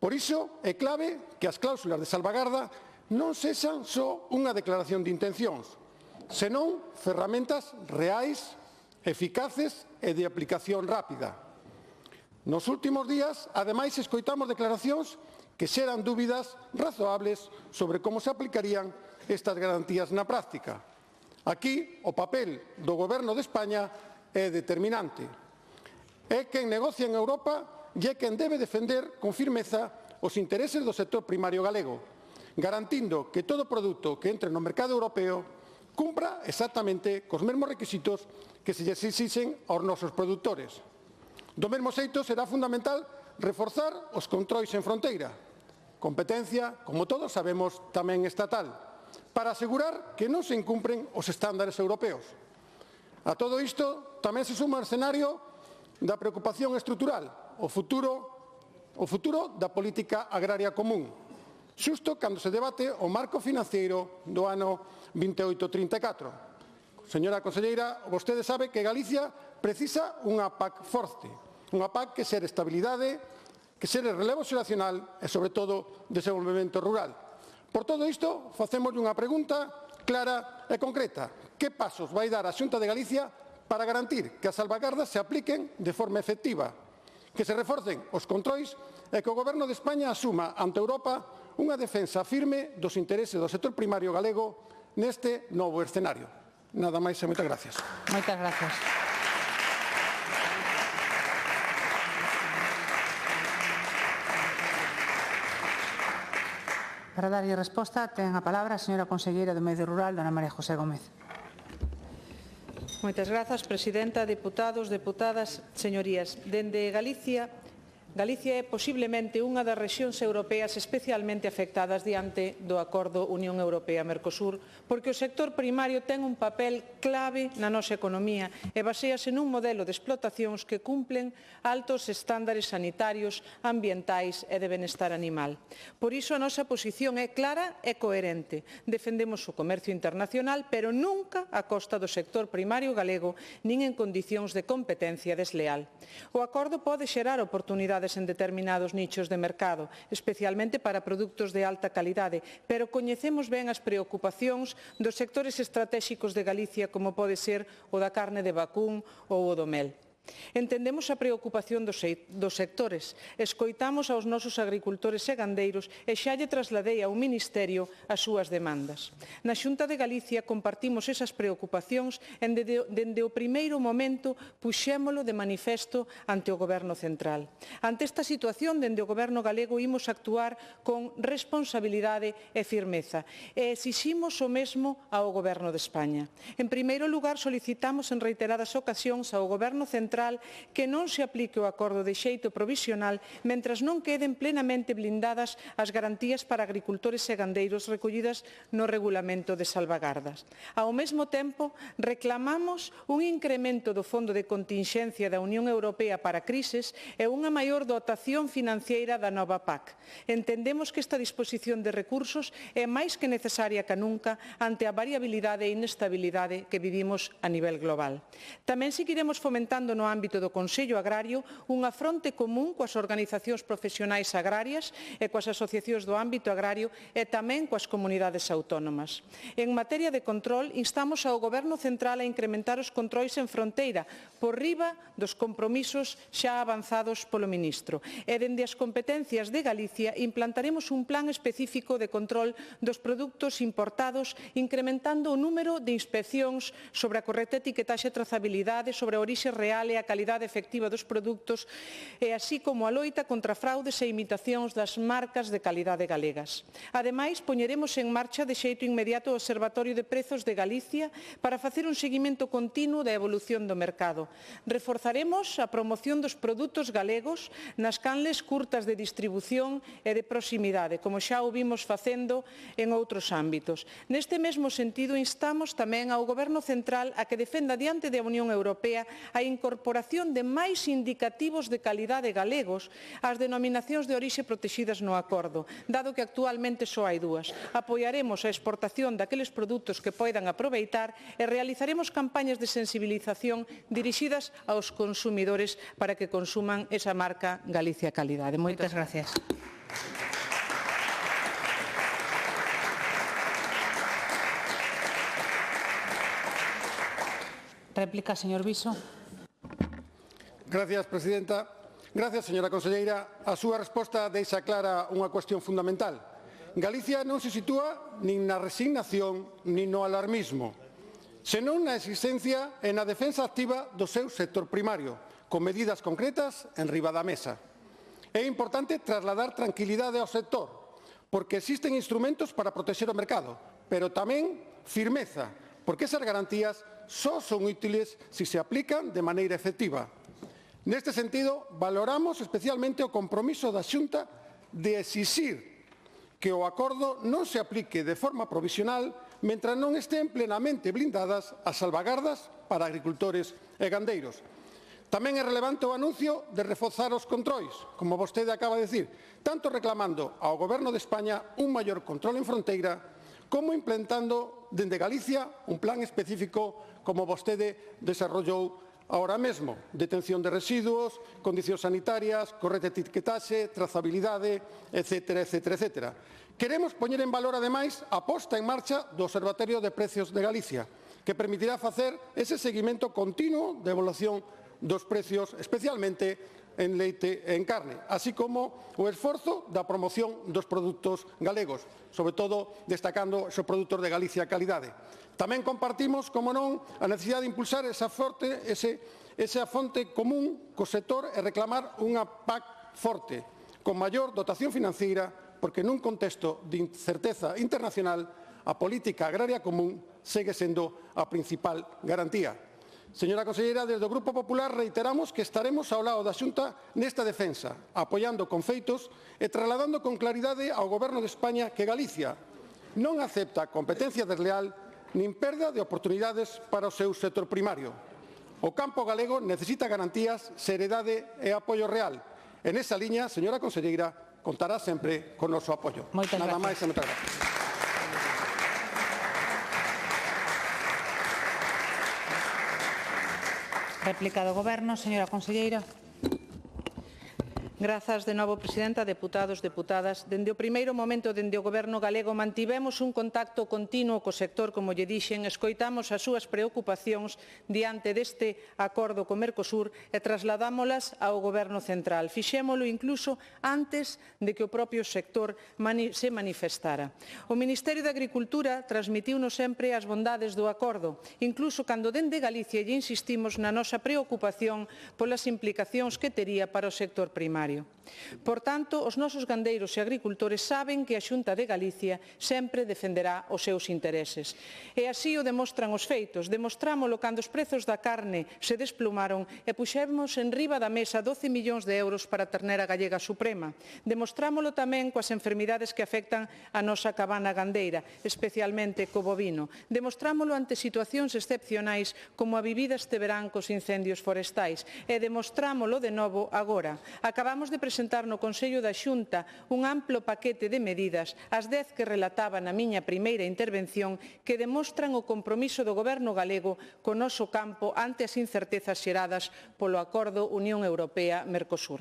[SPEAKER 12] Por iso é clave que as cláusulas de salvagarda non sexan só unha declaración de intencións, senón ferramentas reais, eficaces e de aplicación rápida. Nos últimos días, ademais, escoitamos declaracións que xeran dúbidas razoables sobre como se aplicarían estas garantías na práctica. Aquí, o papel do Goberno de España é determinante. É quen negocia en Europa e é quen debe defender con firmeza os intereses do sector primario galego, garantindo que todo produto que entre no mercado europeo cumpra exactamente cos mesmos requisitos que se lles exixen aos nosos produtores. Do mesmo xeito, será fundamental reforzar os controis en fronteira, competencia, como todos sabemos, tamén estatal, para asegurar que non se incumpren os estándares europeos. A todo isto tamén se suma o escenario da preocupación estrutural, o futuro da política agraria común, xusto cando se debate o marco financeiro do ano 28-34. Señora conselleira, vostede sabe que Galicia precisa unha PAC forte, unha PAC que xere estabilidade, que xere relevo xeracional e, sobre todo, desenvolvemento rural. Por todo isto, facemos unha pregunta clara e concreta. Que pasos vai dar a Xunta de Galicia para garantir que as salvagardas se apliquen de forma efectiva, que se reforcen os controis e que o Goberno de España asuma ante Europa unha defensa firme dos intereses do sector primario galego neste novo escenario? Nada máis e moitas gracias.
[SPEAKER 1] Moitas gracias. Para darlle resposta, ten a palabra a señora conselleira do Medio Rural, dona María José Gómez.
[SPEAKER 7] Moitas grazas, presidenta, deputados, deputadas, señorías. Dende Galicia é posiblemente unha das rexións europeas especialmente afectadas diante do Acordo Unión Europea-Mercosur, porque o sector primario ten un papel clave na nosa economía e baséase nun modelo de explotacións que cumplen altos estándares sanitarios, ambientais e de benestar animal. Por iso a nosa posición é clara e coherente. Defendemos o comercio internacional, pero nunca a costa do sector primario galego, nin en condicións de competencia desleal. O acordo pode xerar oportunidades en determinados nichos de mercado, especialmente para produtos de alta calidade, pero coñecemos ben as preocupacións dos sectores estratéxicos de Galicia, como pode ser o da carne de vacún ou o do mel. Entendemos a preocupación dos sectores, escoitamos aos nosos agricultores e gandeiros e xa lle trasladei ao Ministerio as súas demandas. Na Xunta de Galicia compartimos esas preocupacións e dende o primeiro momento puxémolo de manifesto ante o Goberno central. Ante esta situación, dende o Goberno galego imos actuar con responsabilidade e firmeza e exiximos o mesmo ao Goberno de España. En primeiro lugar, solicitamos en reiteradas ocasións ao Goberno central que non se aplique o acordo de xeito provisional mentras non queden plenamente blindadas as garantías para agricultores e gandeiros recollidas no regulamento de salvagardas. Ao mesmo tempo, reclamamos un incremento do Fondo de Continxencia da Unión Europea para crises e unha maior dotación financiera da nova PAC. Entendemos que esta disposición de recursos é máis que necesaria que nunca ante a variabilidade e inestabilidade que vivimos a nivel global. Tamén seguiremos fomentando no ámbito do Consello Agrario unha fronte común coas organizacións profesionais agrarias e coas asociacións do ámbito agrario e tamén coas comunidades autónomas. En materia de control, instamos ao Goberno central a incrementar os controis en fronteira por riba dos compromisos xa avanzados polo ministro. E dende as competencias de Galicia implantaremos un plan específico de control dos produtos importados, incrementando o número de inspeccións sobre a correcta etiquetaxe e trazabilidade, sobre a orixe real e a calidade efectiva dos produtos e así como a loita contra fraudes e imitacións das marcas de calidade galegas. Ademais, poñeremos en marcha de xeito inmediato o Observatorio de Prezos de Galicia para facer un seguimento continuo da evolución do mercado. Reforzaremos a promoción dos produtos galegos nas canles curtas de distribución e de proximidade, como xa o vimos facendo en outros ámbitos. Neste mesmo sentido, instamos tamén ao Goberno central a que defenda diante da Unión Europea a incorporación
[SPEAKER 13] incorporación de máis indicativos de calidade galegos ás denominacións de orixe protexidas no acordo, dado que actualmente só hai dúas. Apoiaremos a exportación daqueles produtos que poidan aproveitar e realizaremos campañas de sensibilización dirixidas aos consumidores para que consuman esa marca Galicia Calidade.
[SPEAKER 1] Moitas gracias. Réplica, señor Viso.
[SPEAKER 12] Gracias, presidenta. Gracias, señora conselleira. A súa resposta deixa clara unha cuestión fundamental. Galicia non se sitúa nin na resignación nin no alarmismo, senón na existencia e na defensa activa do seu sector primario, con medidas concretas en riba da mesa. É importante trasladar tranquilidade ao sector, porque existen instrumentos para protexer o mercado, pero tamén firmeza, porque esas garantías só son útiles se se aplican de maneira efectiva. Neste sentido, valoramos especialmente o compromiso da Xunta de exixir que o acordo non se aplique de forma provisional mentre non estén plenamente blindadas as salvagardas para agricultores e gandeiros. Tamén é relevante o anuncio de reforzar os controis, como vostede acaba de dicir, tanto reclamando ao Goberno de España un maior control en fronteira, como implementando dende Galicia un plan específico como vostede desarrollou ahora mesmo, detención de residuos, condicións sanitarias, correcta etiquetaxe, trazabilidade, etc. Queremos poñer en valor, ademais, a posta en marcha do Observatorio de Precios de Galicia, que permitirá facer ese seguimento continuo de evolución dos precios, especialmente en leite e en carne, así como o esforzo da promoción dos produtos galegos, sobre todo destacando os produtos de Galicia Calidade. Tamén compartimos, como non, a necesidade de impulsar esa fonte común co sector e reclamar unha PAC forte, con maior dotación financeira, porque nun contexto de incerteza internacional a política agraria común segue sendo a principal garantía. Señora conselleira, desde o Grupo Popular reiteramos que estaremos ao lado da Xunta nesta defensa, apoiando con feitos e trasladando con claridade ao Goberno de España que Galicia non acepta competencia desleal nin perda de oportunidades para o seu sector primario. O campo galego necesita garantías, seriedade e apoio real. En esa liña, señora conselleira, contará sempre con noso apoio. Nada máis e moitas gracias.
[SPEAKER 1] Réplica do Goberno, señora conselleira.
[SPEAKER 13] Grazas de novo, presidenta, deputados, deputadas. Dende o primeiro momento, dende o Goberno galego, mantivemos un contacto continuo co sector, como lle dixen, escoitamos as súas preocupacións diante deste acordo co Mercosur e trasladámolas ao Goberno central. Fixémolo incluso antes de que o propio sector se manifestara. O Ministerio de Agricultura transmitiunos sempre as bondades do acordo, incluso cando dende Galicia lle insistimos na nosa preocupación polas implicacións que tería para o sector primario. Por tanto, os nosos gandeiros e agricultores saben que a Xunta de Galicia sempre defenderá os seus intereses. E así o demostran os feitos. Demostrámolo cando os prezos da carne se desplumaron e puxemos en riba da mesa 12 millóns de euros para a ternera gallega suprema. Demostrámolo tamén coas enfermidades que afectan a nosa cabana gandeira, especialmente co bovino. Demostrámolo ante situacións excepcionais como a vivida este verán cos incendios forestais. E demostrámolo de novo agora. Acabamos de presentar no Consello da Xunta un amplo paquete de medidas, as 10 que relataba na miña primeira intervención, que demostran o compromiso do Goberno galego co noso campo ante as incertezas xeradas polo Acordo Unión Europea-Mercosur.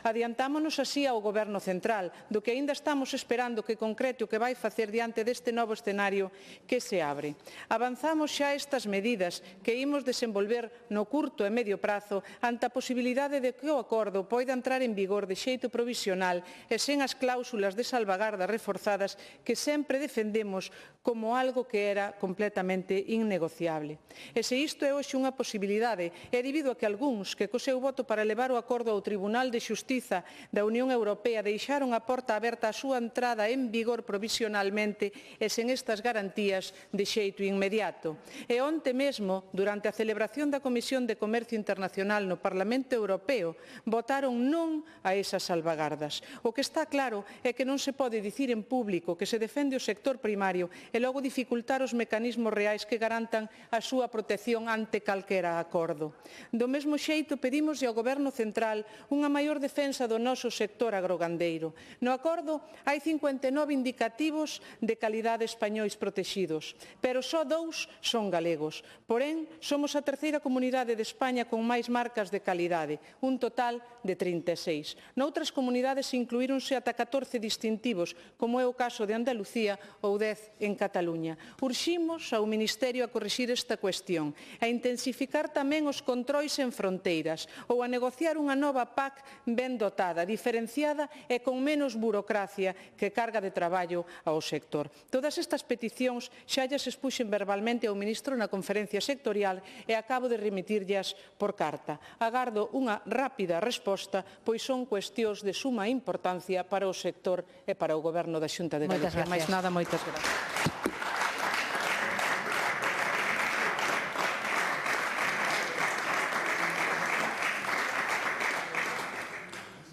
[SPEAKER 13] Adiantámonos así ao Goberno central, do que aínda estamos esperando que concrete o que vai facer diante deste novo escenario que se abre. Avanzamos xa estas medidas que imos desenvolver no curto e medio prazo ante a posibilidade de que o acordo poida entrar en vigor de xeito provisional e sen as cláusulas de salvagarda reforzadas que sempre defendemos como algo que era completamente innegociable. E se isto é hoxe unha posibilidade, é debido a que algúns que co seu voto para levar o acordo ao Tribunal de Xustiza da Unión Europea deixaron a porta aberta a súa entrada en vigor provisionalmente e sen estas garantías de xeito inmediato. E onte mesmo, durante a celebración da Comisión de Comercio Internacional no Parlamento Europeo, votaron non a esas salvagardas. O que está claro é que non se pode dicir en público que se defende o sector primario e logo dificultar os mecanismos reais que garantan a súa protección ante calquera acordo. Do mesmo xeito, pedimos ao Goberno Central unha maior defensa do noso sector agrogandeiro. No acordo hai 59 indicativos de calidade españois protexidos, pero só 2 son galegos. Porén, somos a terceira comunidade de España con máis marcas de calidade, un total de 36. Noutras comunidades incluíronse ata 14 distintivos, como é o caso de Andalucía ou 10 en Cataluña. Urximos ao Ministerio a corrixir esta cuestión, a intensificar tamén os controis en fronteiras ou a negociar unha nova PAC ben dotada, diferenciada e con menos burocracia que carga de traballo ao sector. Todas estas peticións xa lles expuxen verbalmente ao ministro na conferencia sectorial e acabo de remitirllas por carta. Agardo unha rápida resposta, pois son cuestións de suma importancia para o sector e para o Goberno da Xunta de Galicia. Máis nada, moitas gracias.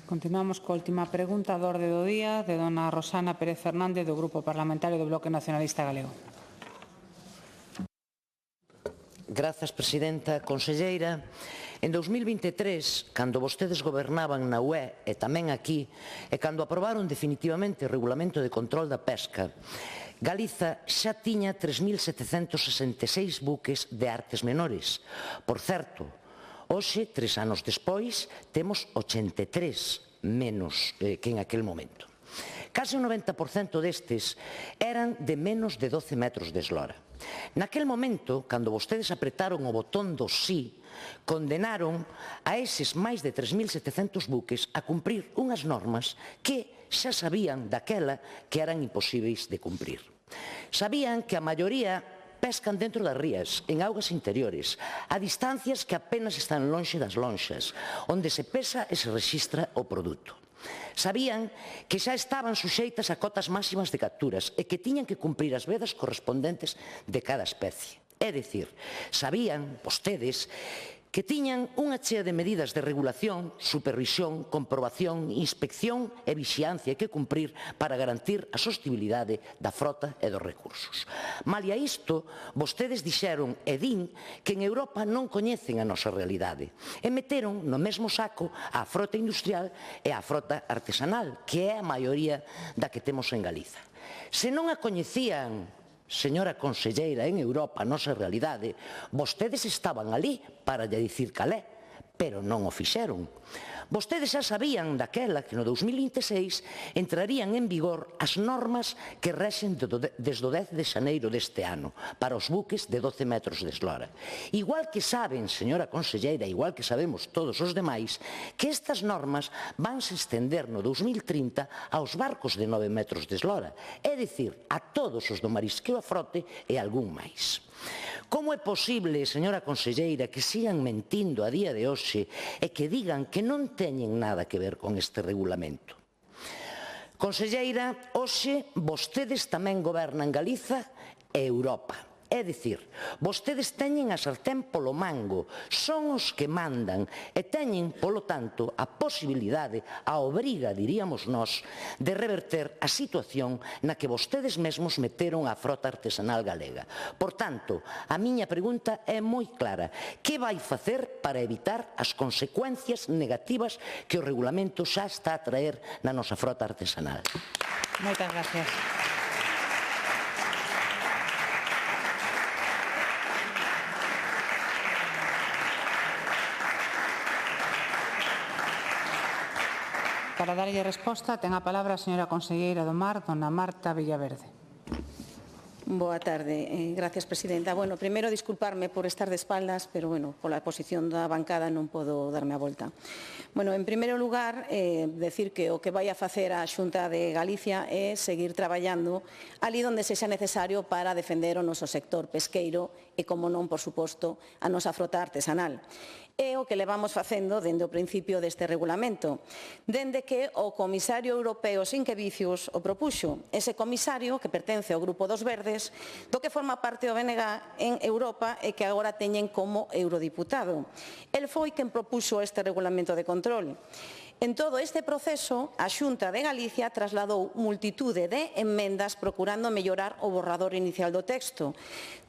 [SPEAKER 1] Continuamos coa última pregunta do orde do día de dona Rosana Pérez Fernández do Grupo Parlamentario do Bloque Nacionalista Galego.
[SPEAKER 14] Grazas, presidenta. Conselleira, en 2023, cando vostedes gobernaban na UE e tamén aquí, e cando aprobaron definitivamente o Regulamento de Control da Pesca, Galiza xa tiña 3.766 buques de artes menores. Por certo, hoxe, 3 anos despois, temos 83 menos que en aquel momento. Case o 90% destes eran de menos de 12 metros de eslora. Naquel momento, cando vostedes apretaron o botón do sí, condenaron a eses máis de 3.700 buques a cumprir unhas normas que xa sabían daquela que eran imposíveis de cumprir. Sabían que a maioría pescan dentro das rías, en augas interiores, a distancias que apenas están lonxe das lonxas, onde se pesa e se rexistra o produto. Sabían que xa estaban suxeitas a cotas máximas de capturas e que tiñan que cumprir as vedas correspondentes de cada especie. É dicir, sabían, vostedes, que tiñan unha chea de medidas de regulación, supervisión, comprobación, inspección e vixiancia que cumprir para garantir a sostibilidade da frota e dos recursos. Malia isto, vostedes dixeron e din que en Europa non coñecen a nosa realidade e meteron no mesmo saco a frota industrial e a frota artesanal, que é a maioría da que temos en Galiza. Se non a coñecían, señora conselleira, en Europa, a nosa realidade, vostedes estaban ali para lle dicir calé, pero non o fixeron. Vostedes xa sabían daquela que no 2026 entrarían en vigor as normas que rexen desde o 10 de xaneiro deste ano para os buques de 12 metros de eslora. Igual que saben, señora conselleira, igual que sabemos todos os demais, que estas normas vanse estender no 2030 aos barcos de 9 metros de eslora, é dicir, a todos os do marisqueo a frote e algún máis. Como é posible, señora conselleira, que sigan mentindo a día de hoxe e que digan que non teñen nada que ver con este regulamento? Conselleira, hoxe vostedes tamén gobernan Galiza e Europa. É dicir, vostedes teñen a sartén polo mango, son os que mandan e teñen, polo tanto, a posibilidade, a obriga, diríamos nós, de reverter a situación na que vostedes mesmos meteron a frota artesanal galega. Por tanto, a miña pregunta é moi clara. Que vai facer para evitar as consecuencias negativas que o regulamento xa está a traer na nosa frota artesanal?
[SPEAKER 1] Moitas gracias. Para darlle resposta, ten a palabra a señora conselleira do Mar, dona Marta Villaverde.
[SPEAKER 15] Boa tarde. Gracias, presidenta. Bueno, primeiro, disculparme por estar de espaldas, pero, bueno, pola posición da bancada non podo darme a volta. Bueno, en primeiro lugar, decir que o que vai a facer a Xunta de Galicia é seguir traballando ali onde sexa necesario para defender o noso sector pesqueiro e, como non, por suposto, a nosa frota artesanal. É o que levamos facendo dende o principio deste regulamento, dende que o comisario europeo Sinquevicius o propuxo. Ese comisario que pertence ao Grupo dos Verdes, do que forma parte o BNG en Europa e que agora teñen como eurodiputado. El foi quen propuxo este regulamento de control. En todo este proceso, a Xunta de Galicia trasladou multitude de enmendas procurando mellorar o borrador inicial do texto.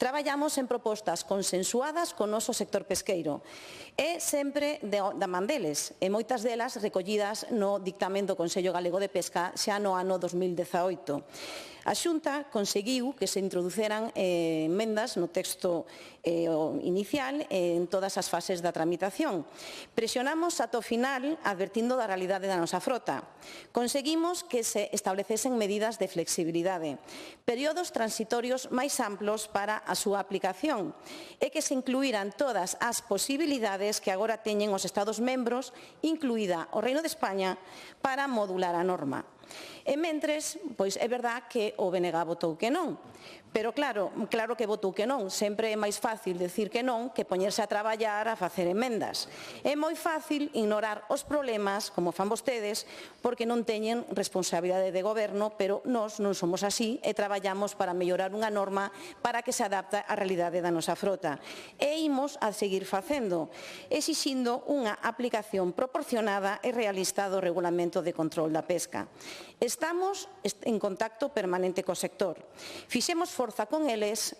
[SPEAKER 15] Traballamos en propostas consensuadas co noso sector pesqueiro e sempre da man deles, e moitas delas recollidas no dictamen do Consello Galego de Pesca xa no ano 2018. A Xunta conseguiu que se introduceran enmendas no texto inicial en todas as fases da tramitación. Presionamos ata o final advertindo da realidade da nosa frota. Conseguimos que se establecesen medidas de flexibilidade, períodos transitorios máis amplos para a súa aplicación e que se incluíran todas as posibilidades que agora teñen os Estados membros, incluída o Reino de España, para modular a norma. E mentres, pois é verdad que o BNG votou que non. Pero claro que votou que non. Sempre é máis fácil decir que non que poñerse a traballar a facer emendas. É moi fácil ignorar os problemas, como fan vostedes, porque non teñen responsabilidade de goberno, pero nós non somos así e traballamos para mellorar unha norma para que se adapte á realidade da nosa frota. E imos a seguir facendo, exixindo unha aplicación proporcionada e realista do Regulamento de Control da Pesca. Estamos en contacto permanente co sector. Fixemos forza con eles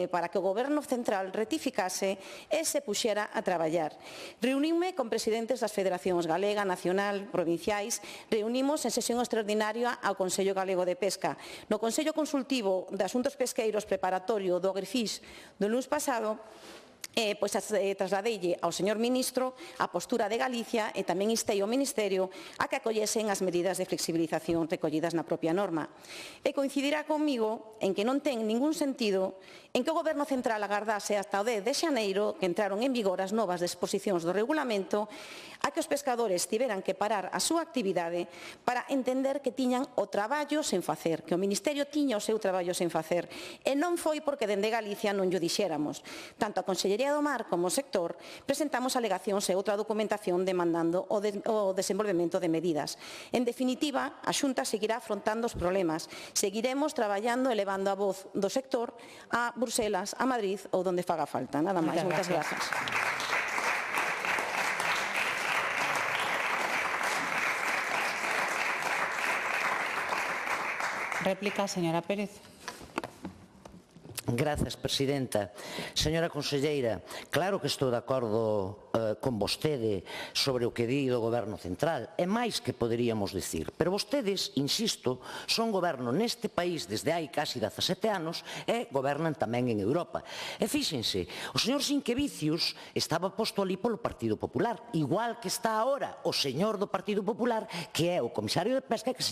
[SPEAKER 15] para que o Goberno Central rectificase e se puxera a traballar. Reunime con presidentes das federacións galega, nacional, provinciais, reunimos en sesión extraordinaria ao Consello Galego de Pesca. No Consello Consultivo de Asuntos Pesqueiros preparatorio do Agrifish do luns pasado, pois trasladeille ao señor ministro a postura de Galicia e tamén instei ao Ministerio a que acollesen as medidas de flexibilización recollidas na propia norma. E coincidirá comigo en que non ten ningún sentido en que o Goberno Central agardase hasta o 10 de xaneiro que entraron en vigor as novas disposicións do regulamento a que os pescadores tiveran que parar a súa actividade para entender que tiñan o traballo sen facer, que o Ministerio tiña o seu traballo sen facer. E non foi porque dende Galicia non llo dixéramos. Tanto a Consellería do Mar como o sector presentamos alegacións e outra documentación demandando o desenvolvemento de medidas. En definitiva, a Xunta seguirá afrontando os problemas. Seguiremos traballando e levando a voz do sector a Bruselas, a Madrid ou donde faga falta. Nada máis. Moitas grazas.
[SPEAKER 2] Réplica, señora Pérez.
[SPEAKER 14] Grazas, presidenta. Señora conselleira, claro que estou de acordo con vostede sobre o que di do Goberno Central. É máis que poderíamos dicir. Pero vostedes, insisto, son goberno neste país desde hai casi 17 anos e gobernan tamén en Europa. E fíxense, o señor Sinquevicius estaba posto ali polo Partido Popular, igual que está agora o señor do Partido Popular, que é o comisario de Pesca que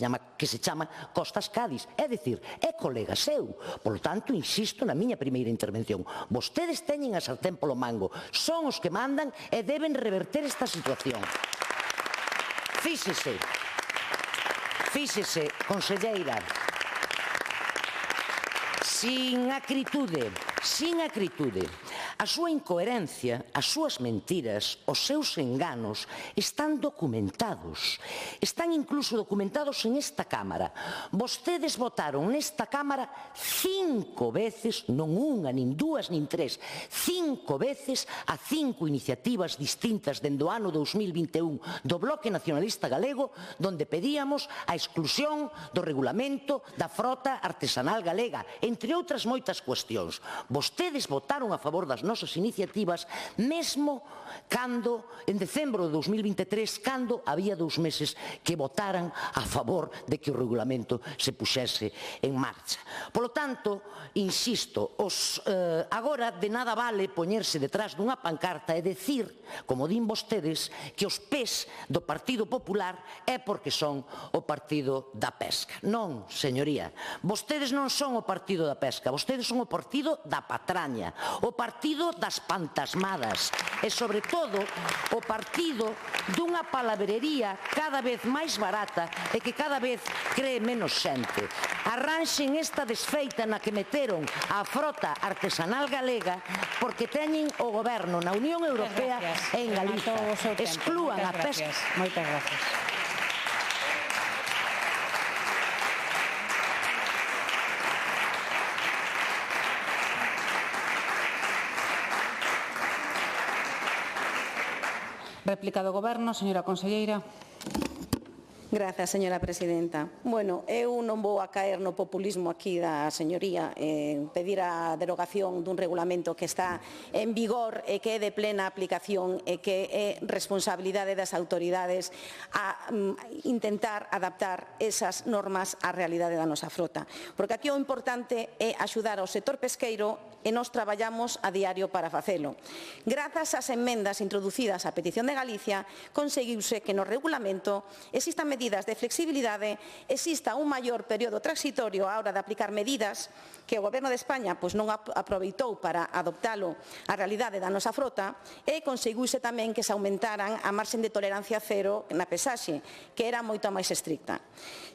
[SPEAKER 14] se chama Costas Cádiz. É dicir, é colega seu. Por lo tanto, insisto na miña primeira intervención. Vostedes teñen a sartén polo mango. Son os que mandan e deben reverter esta situación. Fíxese, conselleira, sin acritude, a súa incoherencia, as súas mentiras, os seus enganos están documentados. Están incluso documentados en esta Cámara. Vostedes votaron nesta Cámara 5 veces, non unha, nin dúas, nin tres, 5 veces a 5 iniciativas distintas dende o ano 2021 do Bloque Nacionalista Galego, donde pedíamos a exclusión do regulamento da frota artesanal galega, entre outras moitas cuestións. Vostedes votaron a favor das nosas iniciativas, mesmo cando, en decembro de 2023, cando había 2 meses que votaran a favor de que o regulamento se puxese en marcha. Polo tanto, insisto, agora de nada vale poñerse detrás dunha pancarta e decir, como din vostedes, que os pés do Partido Popular é porque son o Partido da Pesca. Non, señoría, vostedes non son o Partido da Pesca, vostedes son o Partido da Patraña, o Partido das Pantasmadas e, sobre todo, o partido dunha palabrería cada vez máis barata e que cada vez cree menos xente. arranxen esta desfeita na que meteron a frota artesanal galega porque teñen o goberno na Unión Europea e en Galiza. Exclúan a pesca.
[SPEAKER 1] Moitas gracias. Réplica do Goberno, señora conselleira.
[SPEAKER 15] Grazas, señora presidenta. Bueno, eu non vou a caer no populismo aquí da señoría, pedir a derogación dun regulamento que está en vigor e que é de plena aplicación e que é responsabilidade das autoridades a intentar adaptar esas normas á realidade da nosa frota. Porque aquí o importante é axudar ao sector pesqueiro e nós traballamos a diario para facelo. Grazas ás emendas introducidas á petición de Galicia, conseguiuse que no regulamento existan medidas de flexibilidade, exista un maior período transitorio á hora de aplicar medidas que o Goberno de España non aproveitou para adoptalo á realidade da nosa frota e conseguiuse tamén que se aumentaran a marxen de tolerancia cero na pesaxe, que era moito máis estricta.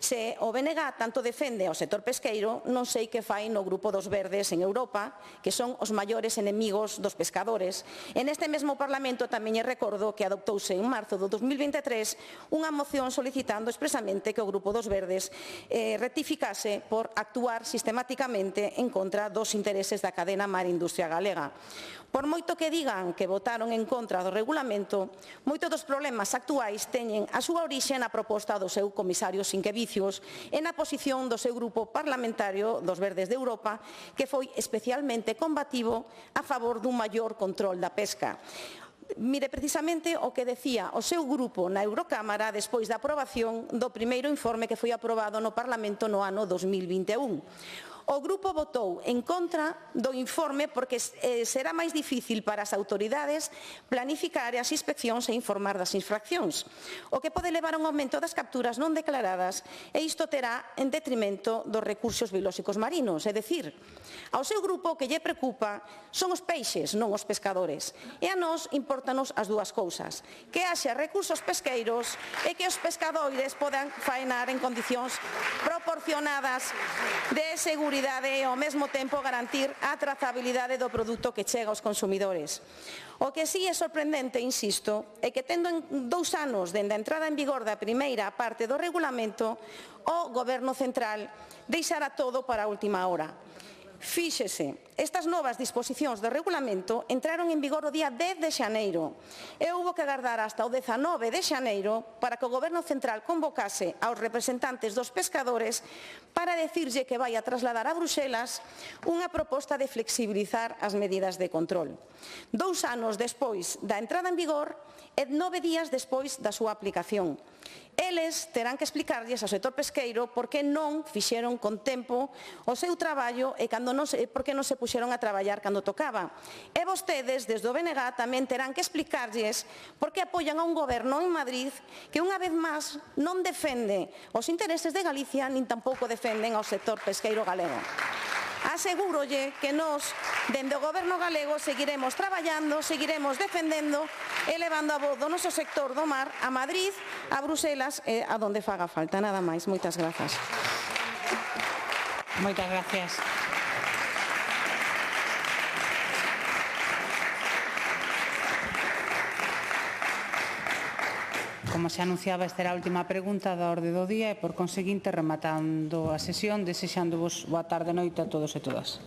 [SPEAKER 15] Se o BNG tanto defende ao sector pesqueiro, non sei que fai no Grupo dos Verdes en Europa, que son os maiores enemigos dos pescadores. En este mesmo Parlamento tamén lle recordo que adoptouse en marzo do 2023 unha moción solicitando expresamente que o Grupo dos Verdes rectificase por actuar sistemáticamente en contra dos intereses da cadena mar industria galega. Por moito que digan que votaron en contra do regulamento, moitos dos problemas actuais teñen a súa orixe na proposta do seu comisario Sinquevicius e na posición do seu grupo parlamentario dos Verdes de Europa, que foi especialmente combativo a favor dun maior control da pesca. Mire, precisamente o que decía o seu grupo na Eurocámara despois da aprobación do primeiro informe que foi aprobado no Parlamento no ano 2021. O grupo votou en contra do informe porque será máis difícil para as autoridades planificar as inspeccións e informar das infraccións, o que pode levar a un aumento das capturas non declaradas e isto terá en detrimento dos recursos biolóxicos marinos, é dicir, ao seu grupo o que lle preocupa son os peixes, non os pescadores, e a nós importanos as dúas cousas, que haxa recursos pesqueiros e que os pescadores podan faenar en condicións proporcionadas de seguridade e ao mesmo tempo garantir a trazabilidade do produto que chega aos consumidores. O que sí é sorprendente, insisto, é que tendo 2 anos dende a entrada en vigor da primeira parte do regulamento, o Goberno central deixara todo para a última hora. Fíxese, estas novas disposicións do regulamento entraron en vigor o día 10 de xaneiro e houbo que agardar hasta o 19 de xaneiro para que o Goberno central convocase aos representantes dos pescadores para decirlle que vai a trasladar a Bruxelas unha proposta de flexibilizar as medidas de control. 2 anos despois da entrada en vigor e 9 días despois da súa aplicación. Eles terán que explicarlles ao sector pesqueiro por que non fixeron con tempo o seu traballo e por que non se puxeron a traballar cando tocaba. E vostedes, desde o BNG, tamén terán que explicarlles por que apoian a un goberno en Madrid que unha vez máis non defende os intereses de Galicia nin tampouco defenden ao sector pesqueiro galego. Asegúrolle que nós, dende o Goberno galego, seguiremos traballando, seguiremos defendendo e levando a voz do noso sector do mar a Madrid, a Bruxelas e a donde faga falta. Nada máis. Moitas grazas.
[SPEAKER 1] Moitas gracias. Como se anunciaba, esta era a última pregunta da orde do día e, por conseguinte, rematando a sesión, desexándovos boa tarde e noite a todos e todas.